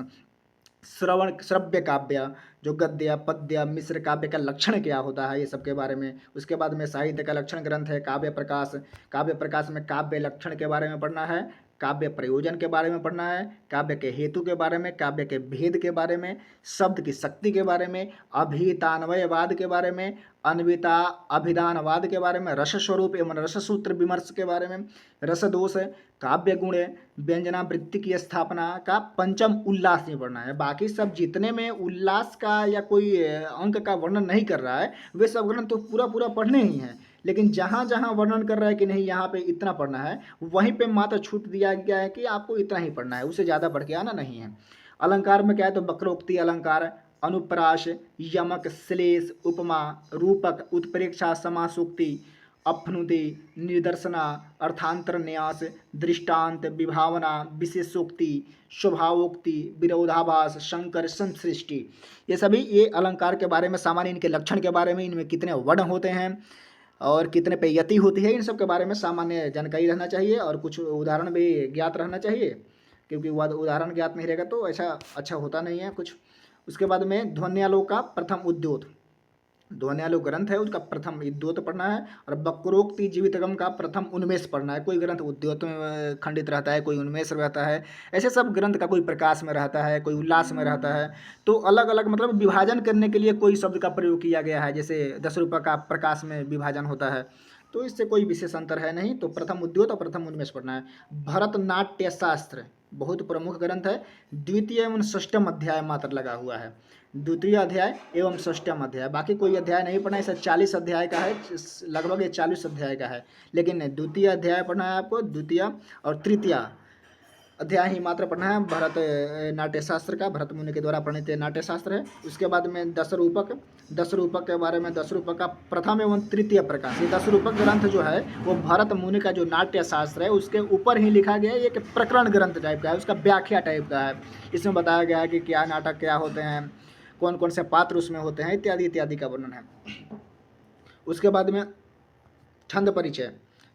श्रवण श्रव्य काव्य, जो गद्य पद्य मिश्र काव्य का लक्षण क्या होता है, ये सब के बारे में। उसके बाद में साहित्य का लक्षण ग्रंथ है काव्य प्रकाश, काव्य प्रकाश में काव्य लक्षण के बारे में पढ़ना है, काव्य प्रयोजन के बारे में पढ़ना है, काव्य के हेतु के बारे में, काव्य के भेद के बारे में, शब्द की शक्ति के बारे में, अभितान्वयवाद के बारे में, अन्विता अभिधानवाद के बारे में, रस स्वरूप एवं रस सूत्र विमर्श के बारे में, रस दोष, काव्य गुण, व्यंजना वृत्ति की स्थापना का पंचम उल्लास नहीं पढ़ना है। बाकी सब जितने में उल्लास का या कोई अंक का वर्णन नहीं कर रहा है, वे सब ग्रंथ तो पूरा पूरा पढ़ने ही हैं। लेकिन जहाँ जहाँ वर्णन कर रहा है कि नहीं यहाँ पे इतना पढ़ना है, वहीं पे मात्र छूट दिया गया है कि आपको इतना ही पढ़ना है, उससे ज़्यादा बढ़ के आना नहीं है। अलंकार में क्या है, तो वक्रोक्ति अलंकार, अनुप्रास, यमक, श्लेष, उपमा, रूपक, उत्प्रेक्षा, समासोक्ति, अपनुति, निदर्शना, अर्थांतर न्यास, दृष्टांत, विभावना, विशेषोक्ति, स्वभावोक्ति, विरोधाभास, शंकर, संसृष्टि, ये सभी ये अलंकार के बारे में, सामान्य इनके लक्षण के बारे में, इनमें कितने वर्ण होते हैं और कितने पे यति होती है, इन सब के बारे में सामान्य जानकारी रहना चाहिए और कुछ उदाहरण भी ज्ञात रहना चाहिए, क्योंकि वह उदाहरण ज्ञात नहीं रहेगा तो ऐसा अच्छा होता नहीं है कुछ। उसके बाद में ध्वन्यालोक का प्रथम उद्योत, ध्वन्यालोक ग्रंथ है उसका प्रथम उद्योत पढ़ना है, और वक्रोक्ति जीवितगम का प्रथम उन्मेष पढ़ना है। कोई ग्रंथ उद्योत में खंडित रहता है, कोई उन्मेष रहता है, ऐसे सब ग्रंथ का कोई प्रकाश में रहता है, कोई उल्लास में रहता है। तो अलग अलग मतलब विभाजन करने के लिए कोई शब्द का प्रयोग किया गया है, जैसे 10 रुपये का प्रकाश में विभाजन होता है, तो इससे कोई विशेष अंतर है नहीं। तो प्रथम उद्योत और प्रथम उन्मेष पढ़ना है। भरतनाट्य शास्त्र बहुत प्रमुख ग्रंथ है, द्वितीय एवं षष्ठम अध्याय मात्र लगा हुआ है, द्वितीय अध्याय एवं षष्ठम अध्याय, बाकी कोई अध्याय नहीं पढ़ना है। इसे 40 अध्याय का है, लगभग ये 40 अध्याय का है, लेकिन द्वितीय अध्याय पढ़ना है आपको, द्वितीय और तृतीय अध्याय ही मात्र पढ़ना है। भरत नाट्य शास्त्र का, भरत मुनि के द्वारा प्रणीत नाट्य शास्त्र है। उसके बाद में 10 रूपक, 10 रूपक के बारे में, 10 रूपक का प्रथम एवं तृतीय प्रकाश, ये 10 रूपक ग्रंथ जो है वो भरत मुनि का जो नाट्य शास्त्र है उसके ऊपर ही लिखा गया है। एक प्रकरण ग्रंथ टाइप का है, उसका व्याख्या टाइप का है। इसमें बताया गया है कि क्या नाटक क्या होते हैं, कौन कौन से पात्र उसमें होते हैं, इत्यादि इत्यादि का वर्णन है। उसके बाद में छंद परिचय,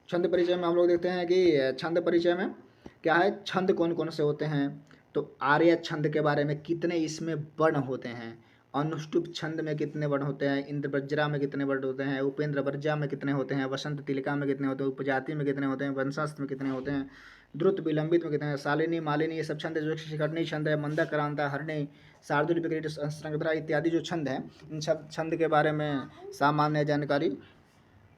छंद परिचय में हम लोग देखते हैं कि छंद परिचय में क्या है, छंद कौन कौन से होते हैं, तो आर्य छंद के बारे में कितने इसमें वर्ण होते हैं, अनुष्टुप छंद में कितने वर्ण होते हैं, इंद्र वज्रा में कितने वर्ण होते हैं, उपेंद्र वर्जा में कितने होते हैं, वसंत तिलिका में कितने होते हैं, उपजाति में कितने होते हैं, वंशस्थ में कितने होते हैं, द्रुत विलंबित में कितने हैं, शालिनी मालिनी, ये सब छंद, जो शिखरणी छंद है, मंदा करांता, हरणी, शार्दुल, विक्रीट, श्रृंगधरा इत्यादि जो छंद हैं, इन सब छंद के बारे में सामान्य जानकारी।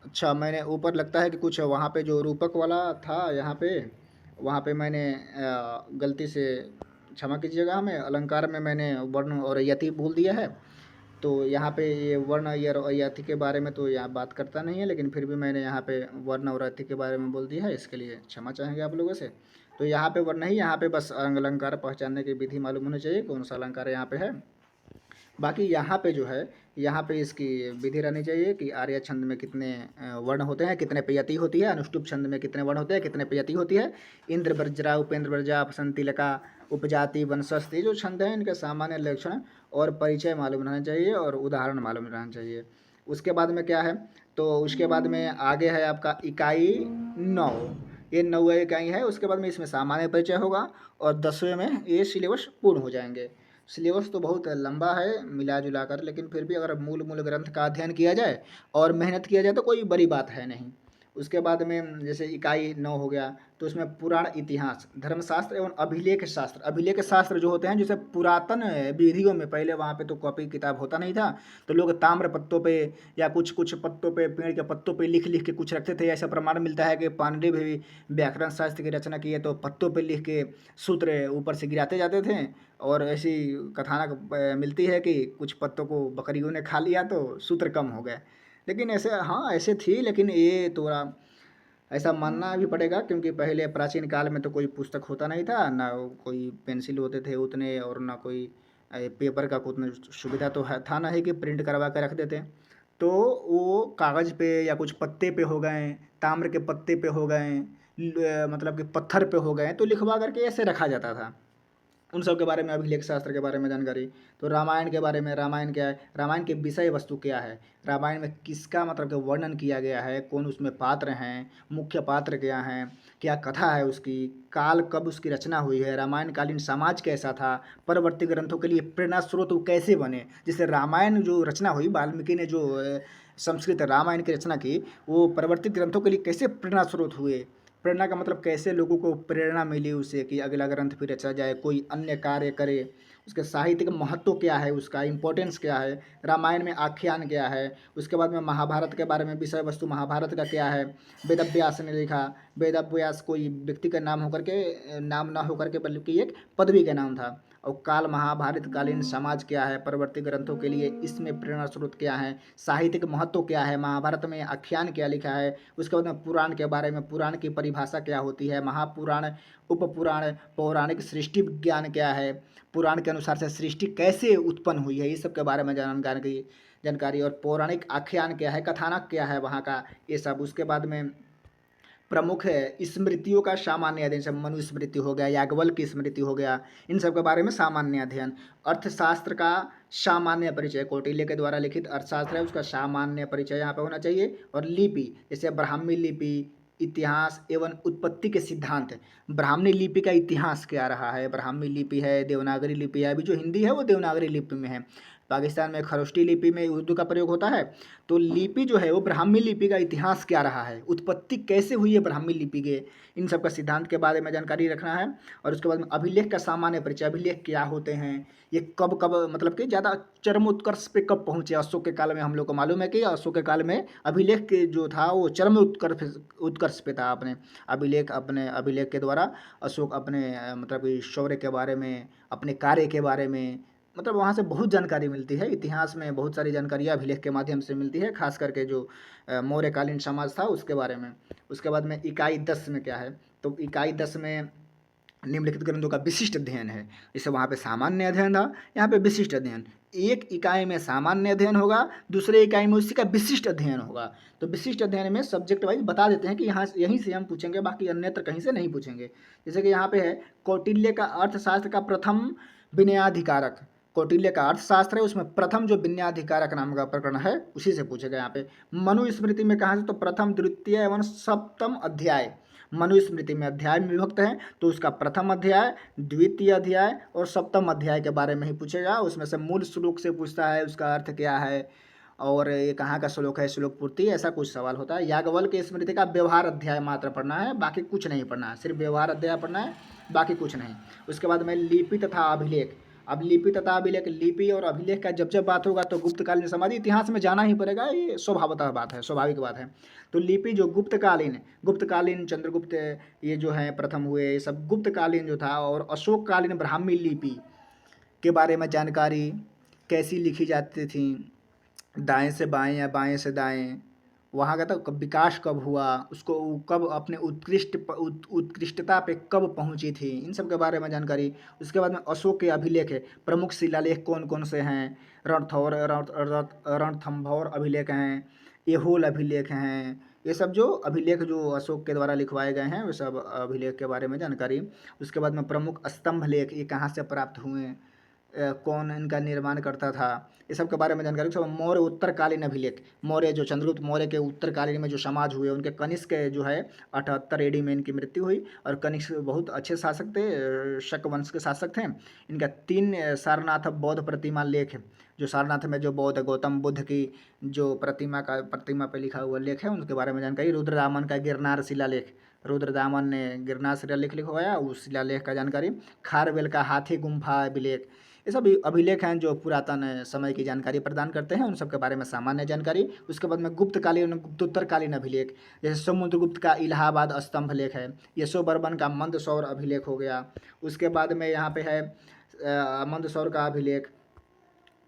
अच्छा, मैंने ऊपर लगता है कि कुछ वहाँ पे जो रूपक वाला था, यहाँ पे वहाँ पे मैंने गलती से, क्षमा कीजिएगा, हमें अलंकार में मैंने वर्ण और यति बोल दिया है। तो यहाँ पे ये वर्ण और यति के बारे में तो यहाँ बात करता नहीं है, लेकिन फिर भी मैंने यहाँ पे वर्ण और यति के बारे में बोल दिया है, इसके लिए क्षमा चाहेंगे आप लोगों से। तो यहाँ पे वर्ण नहीं, यहाँ पे बस अलंकार पहचानने की विधि मालूम होनी चाहिए, कौन सा अलंकार यहाँ पे है। बाकी यहाँ पे जो है, यहाँ पे इसकी विधि रहनी चाहिए कि आर्य छंद में कितने वर्ण होते हैं, कितने पे यति होती है, अनुष्टुप छंद में कितने वर्ण होते हैं, कितने पे यति होती है, इंद्र वज्रा, उपेंद्र वर्जा, बसंतिलका, उपजाति, वंशस्थ, ये जो छंद हैं इनके सामान्य लक्षण और परिचय मालूम रहना चाहिए और उदाहरण मालूम रहना चाहिए। उसके बाद में क्या है, तो उसके बाद में आगे है आपका इकाई 9, ये 9वीं इकाई है। उसके बाद में इसमें सामान्य परिचय होगा और 10वें में ये सिलेबस पूर्ण हो जाएंगे। सिलेबस तो बहुत लंबा है मिला जुला कर, लेकिन फिर भी अगर मूल मूल ग्रंथ का अध्ययन किया जाए और मेहनत किया जाए तो कोई बड़ी बात है नहीं। उसके बाद में जैसे इकाई 9 हो गया, तो उसमें पुराण इतिहास, धर्मशास्त्र एवं अभिलेख शास्त्र। अभिलेख शास्त्र जो होते हैं, जैसे पुरातन विधियों में, पहले वहाँ पे तो कॉपी किताब होता नहीं था, तो लोग ताम्र पत्तों पे या कुछ कुछ पत्तों पे, पेड़ के पत्तों पे लिख लिख के कुछ रखते थे। ऐसा प्रमाण मिलता है कि पाणिनि भी व्याकरण शास्त्र की रचना की है, तो पत्तों पे लिख के सूत्र ऊपर से गिराते जाते थे। और ऐसी कथानक मिलती है कि कुछ पत्तों को बकरियों ने खा लिया तो सूत्र कम हो गए। लेकिन ऐसे, हाँ ऐसे थी, लेकिन ये थोड़ा ऐसा मानना भी पड़ेगा, क्योंकि पहले प्राचीन काल में तो कोई पुस्तक होता नहीं था, ना कोई पेंसिल होते थे उतने, और ना कोई पेपर का उतना सुविधा तो है था ना, ही कि प्रिंट करवा के रख देते। तो वो कागज़ पे या कुछ पत्ते पे हो गए, ताम्र के पत्ते पे हो गए, मतलब कि पत्थर पे हो गए, तो लिखवा करके ऐसे रखा जाता था। उन सब के बारे में, अभिलेख शास्त्र के बारे में जानकारी। तो रामायण के बारे में, रामायण क्या है, रामायण की विषय वस्तु क्या है, रामायण में किसका मतलब कि वर्णन किया गया है, कौन उसमें पात्र हैं, मुख्य पात्र क्या हैं, क्या कथा है उसकी, काल कब उसकी रचना हुई है, रामायणकालीन समाज कैसा था, परवर्ती ग्रंथों के लिए प्रेरणा स्रोत वो कैसे बने। जैसे रामायण जो रचना हुई, वाल्मीकि ने जो संस्कृत रामायण की रचना की, वो परवर्ती ग्रंथों के लिए कैसे प्रेरणा स्रोत हुए। प्रेरणा का मतलब कैसे लोगों को प्रेरणा मिली उससे कि अगला ग्रंथ फिर रचा जाए, कोई अन्य कार्य करे, उसके साहित्य का महत्व क्या है, उसका इम्पोर्टेंस क्या है, रामायण में आख्यान क्या है। उसके बाद में महाभारत के बारे में, विषय वस्तु महाभारत का क्या है। वेद व्यास ने लिखा। वेद व्यास कोई व्यक्ति का नाम होकर के, नाम ना होकर के, बल्कि एक पदवी का नाम था। और काल महाभारत कालीन समाज क्या है, परवर्ती ग्रंथों के लिए इसमें प्रेरणा स्रोत क्या है, साहित्यिक महत्व क्या है, महाभारत में आख्यान क्या लिखा है। उसके बाद में पुराण के बारे में, पुराण की परिभाषा क्या होती है, महापुराण, उपपुराण, पौराणिक सृष्टि विज्ञान क्या है, पुराण के अनुसार से सृष्टि कैसे उत्पन्न हुई है, ये सब के बारे में जानकारी। और पौराणिक आख्यान क्या है, कथानक क्या है वहाँ का, ये सब। उसके बाद में प्रमुख है स्मृतियों का सामान्य अध्ययन, जैसे मनुस्मृति हो गया, याज्ञवल्क्य की स्मृति हो गया, इन सब के बारे में सामान्य अध्ययन। अर्थशास्त्र का सामान्य परिचय, कौटिल्य के द्वारा लिखित अर्थशास्त्र है, उसका सामान्य परिचय यहाँ पे होना चाहिए। और लिपि, जैसे ब्राह्मी लिपि, इतिहास एवं उत्पत्ति के सिद्धांत। ब्राह्मणी लिपि का इतिहास क्या रहा है, ब्राह्मी लिपि है, देवनागरी लिपि है, अभी जो हिंदी है वो देवनागरी लिपि में है। पाकिस्तान में खरोष्टी लिपि में उर्दू का प्रयोग होता है। तो लिपि जो है वो ब्राह्मी लिपि का इतिहास क्या रहा है, उत्पत्ति कैसे हुई है ब्राह्मी लिपि के, इन सब का सिद्धांत के बारे में जानकारी रखना है। और उसके बाद में अभिलेख का सामान्य परिचय, अभिलेख क्या होते हैं, ये कब कब मतलब कि ज़्यादा चरमोत्कर्ष पे कब पहुँचे। अशोक के काल में हम लोग को मालूम है कि अशोक के काल में अभिलेख के जो था वो चरम उत्कर्ष पे था। अपने अभिलेख के द्वारा अशोक अपने मतलब कि शौर्य के बारे में, अपने कार्य के बारे में, मतलब वहाँ से बहुत जानकारी मिलती है। इतिहास में बहुत सारी जानकारियाँ अभिलेख के माध्यम से मिलती है, खास करके जो मौर्यकालीन समाज था उसके बारे में। उसके बाद में इकाई 10 में क्या है, तो इकाई 10 में निम्नलिखित ग्रंथों का विशिष्ट अध्ययन है। जैसे वहाँ पे सामान्य अध्ययन था, यहाँ पे विशिष्ट अध्ययन। एक इकाई में सामान्य अध्ययन होगा, दूसरे इकाई में उसी का विशिष्ट अध्ययन होगा। तो विशिष्ट अध्ययन में सब्जेक्ट वाइज बता देते हैं कि यहाँ यहीं से हम पूछेंगे, बाकी अन्यत्र कहीं से नहीं पूछेंगे। जैसे कि यहाँ पे है कौटिल्य का अर्थशास्त्र का प्रथम विनयाधिकारक। कौटिल्य का अर्थशास्त्र है, उसमें प्रथम जो विनयाधिकारक नाम का प्रकरण है उसी से पूछेगा। यहाँ पे मनुस्मृति में कहाँ से, तो प्रथम, द्वितीय एवं सप्तम अध्याय। मनुस्मृति में अध्याय में विभक्त है, तो उसका प्रथम अध्याय, द्वितीय अध्याय और सप्तम अध्याय के बारे में ही पूछेगा। उसमें से मूल श्लोक से पूछता है, उसका अर्थ क्या है, और ये कहाँ का श्लोक है, श्लोक पूर्ति, ऐसा कुछ सवाल होता है। याज्ञवल्क्य की स्मृति का व्यवहार अध्याय मात्र पढ़ना है, बाकी कुछ नहीं पढ़ना है, सिर्फ व्यवहार अध्याय पढ़ना है, बाकी कुछ नहीं। उसके बाद में लिपि तथा अभिलेख। अब लिपि तथा अभिलेख, लिपि और अभिलेख का जब जब बात होगा तो गुप्तकालीन समाज इतिहास में जाना ही पड़ेगा, ये स्वभावतः बात है, स्वाभाविक बात है। तो लिपि जो गुप्तकालीन चंद्रगुप्त ये जो है प्रथम हुए, ये सब गुप्तकालीन जो था। और अशोककालीन ब्राह्मी लिपि के बारे में जानकारी, कैसी लिखी जाती थी, दाएं से बाएं या बाएं से दाएं, वहाँ का तो विकास कब हुआ, उसको कब अपने उत्कृष्टता पे कब पहुँची थी, इन सब के बारे में जानकारी। उसके बाद में अशोक के अभिलेख है, प्रमुख शिलालेख कौन कौन से हैं, रणथंभौर अभिलेख हैं, एहोल अभिलेख हैं, ये सब जो अभिलेख जो अशोक के द्वारा लिखवाए गए हैं, वे सब अभिलेख के बारे में जानकारी। उसके बाद में प्रमुख स्तंभ लेख, ये कहाँ से प्राप्त हुए, कौन इनका निर्माण करता था, ये सब के बारे में जानकारी। सब मौर्य उत्तरकालीन अभिलेख, मौर्य जो चंद्रगुप्त मौर्य के उत्तरकालीन में जो समाज हुए उनके, कनिष्क जो है 78 AD में इनकी मृत्यु हुई। और कनिष्क बहुत अच्छे शासक थे, शक वंश के शासक थे। इनका 3 सारनाथ बौद्ध प्रतिमा लेख है, जो सारनाथ में जो बौद्ध गौतम बुद्ध की जो प्रतिमा पे लिखा हुआ लेख है उनके बारे में जानकारी। रुद्रदामन का गिरनार शिलालेख, रुद्रदामन ने गिरनार शिलालेख लिखवाया, उस शिलालेख का जानकारी। खारवेल का हाथी गुम्फा अभिलेख, ये सब अभिलेख हैं जो पुरातन समय की जानकारी प्रदान करते हैं, उन सब के बारे में सामान्य जानकारी। उसके बाद में गुप्तकालीन गुप्तोत्तरकालीन अभिलेख, जैसे समुद्रगुप्त का इलाहाबाद स्तंभ लेख है, यशोवर्मन का मंदसौर अभिलेख हो गया। उसके बाद में यहाँ पे है मंदसौर का अभिलेख,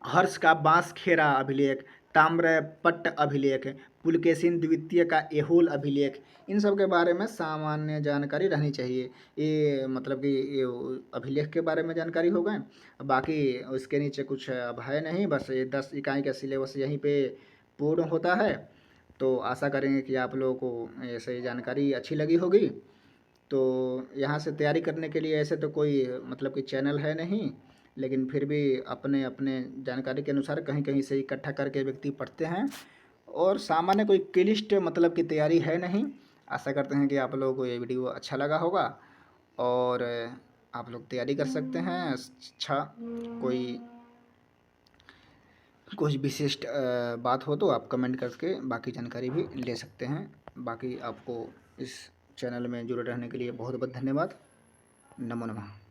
हर्ष का बांसखेड़ा अभिलेख, ताम्रपट्ट अभिलेख, पुलकेशिन द्वितीय का एहोल अभिलेख, इन सब के बारे में सामान्य जानकारी रहनी चाहिए। ये मतलब कि ये अभिलेख के बारे में जानकारी हो गए। बाकी उसके नीचे कुछ अब है नहीं, बस ये 10 इकाई का सिलेबस यहीं पे पूर्ण होता है। तो आशा करेंगे कि आप लोगों को ऐसे जानकारी अच्छी लगी होगी। तो यहाँ से तैयारी करने के लिए ऐसे तो कोई मतलब कि चैनल है नहीं, लेकिन फिर भी अपने अपने जानकारी के अनुसार कहीं कहीं से इकट्ठा करके व्यक्ति पढ़ते हैं। और सामान्य कोई क्लिष्ट मतलब की तैयारी है नहीं। आशा करते हैं कि आप लोगों को ये वीडियो अच्छा लगा होगा और आप लोग तैयारी कर सकते हैं। अच्छा कोई कुछ विशिष्ट बात हो तो आप कमेंट करके बाकी जानकारी भी ले सकते हैं। बाकी आपको इस चैनल में जुड़े रहने के लिए बहुत बहुत धन्यवाद। नमो नमः।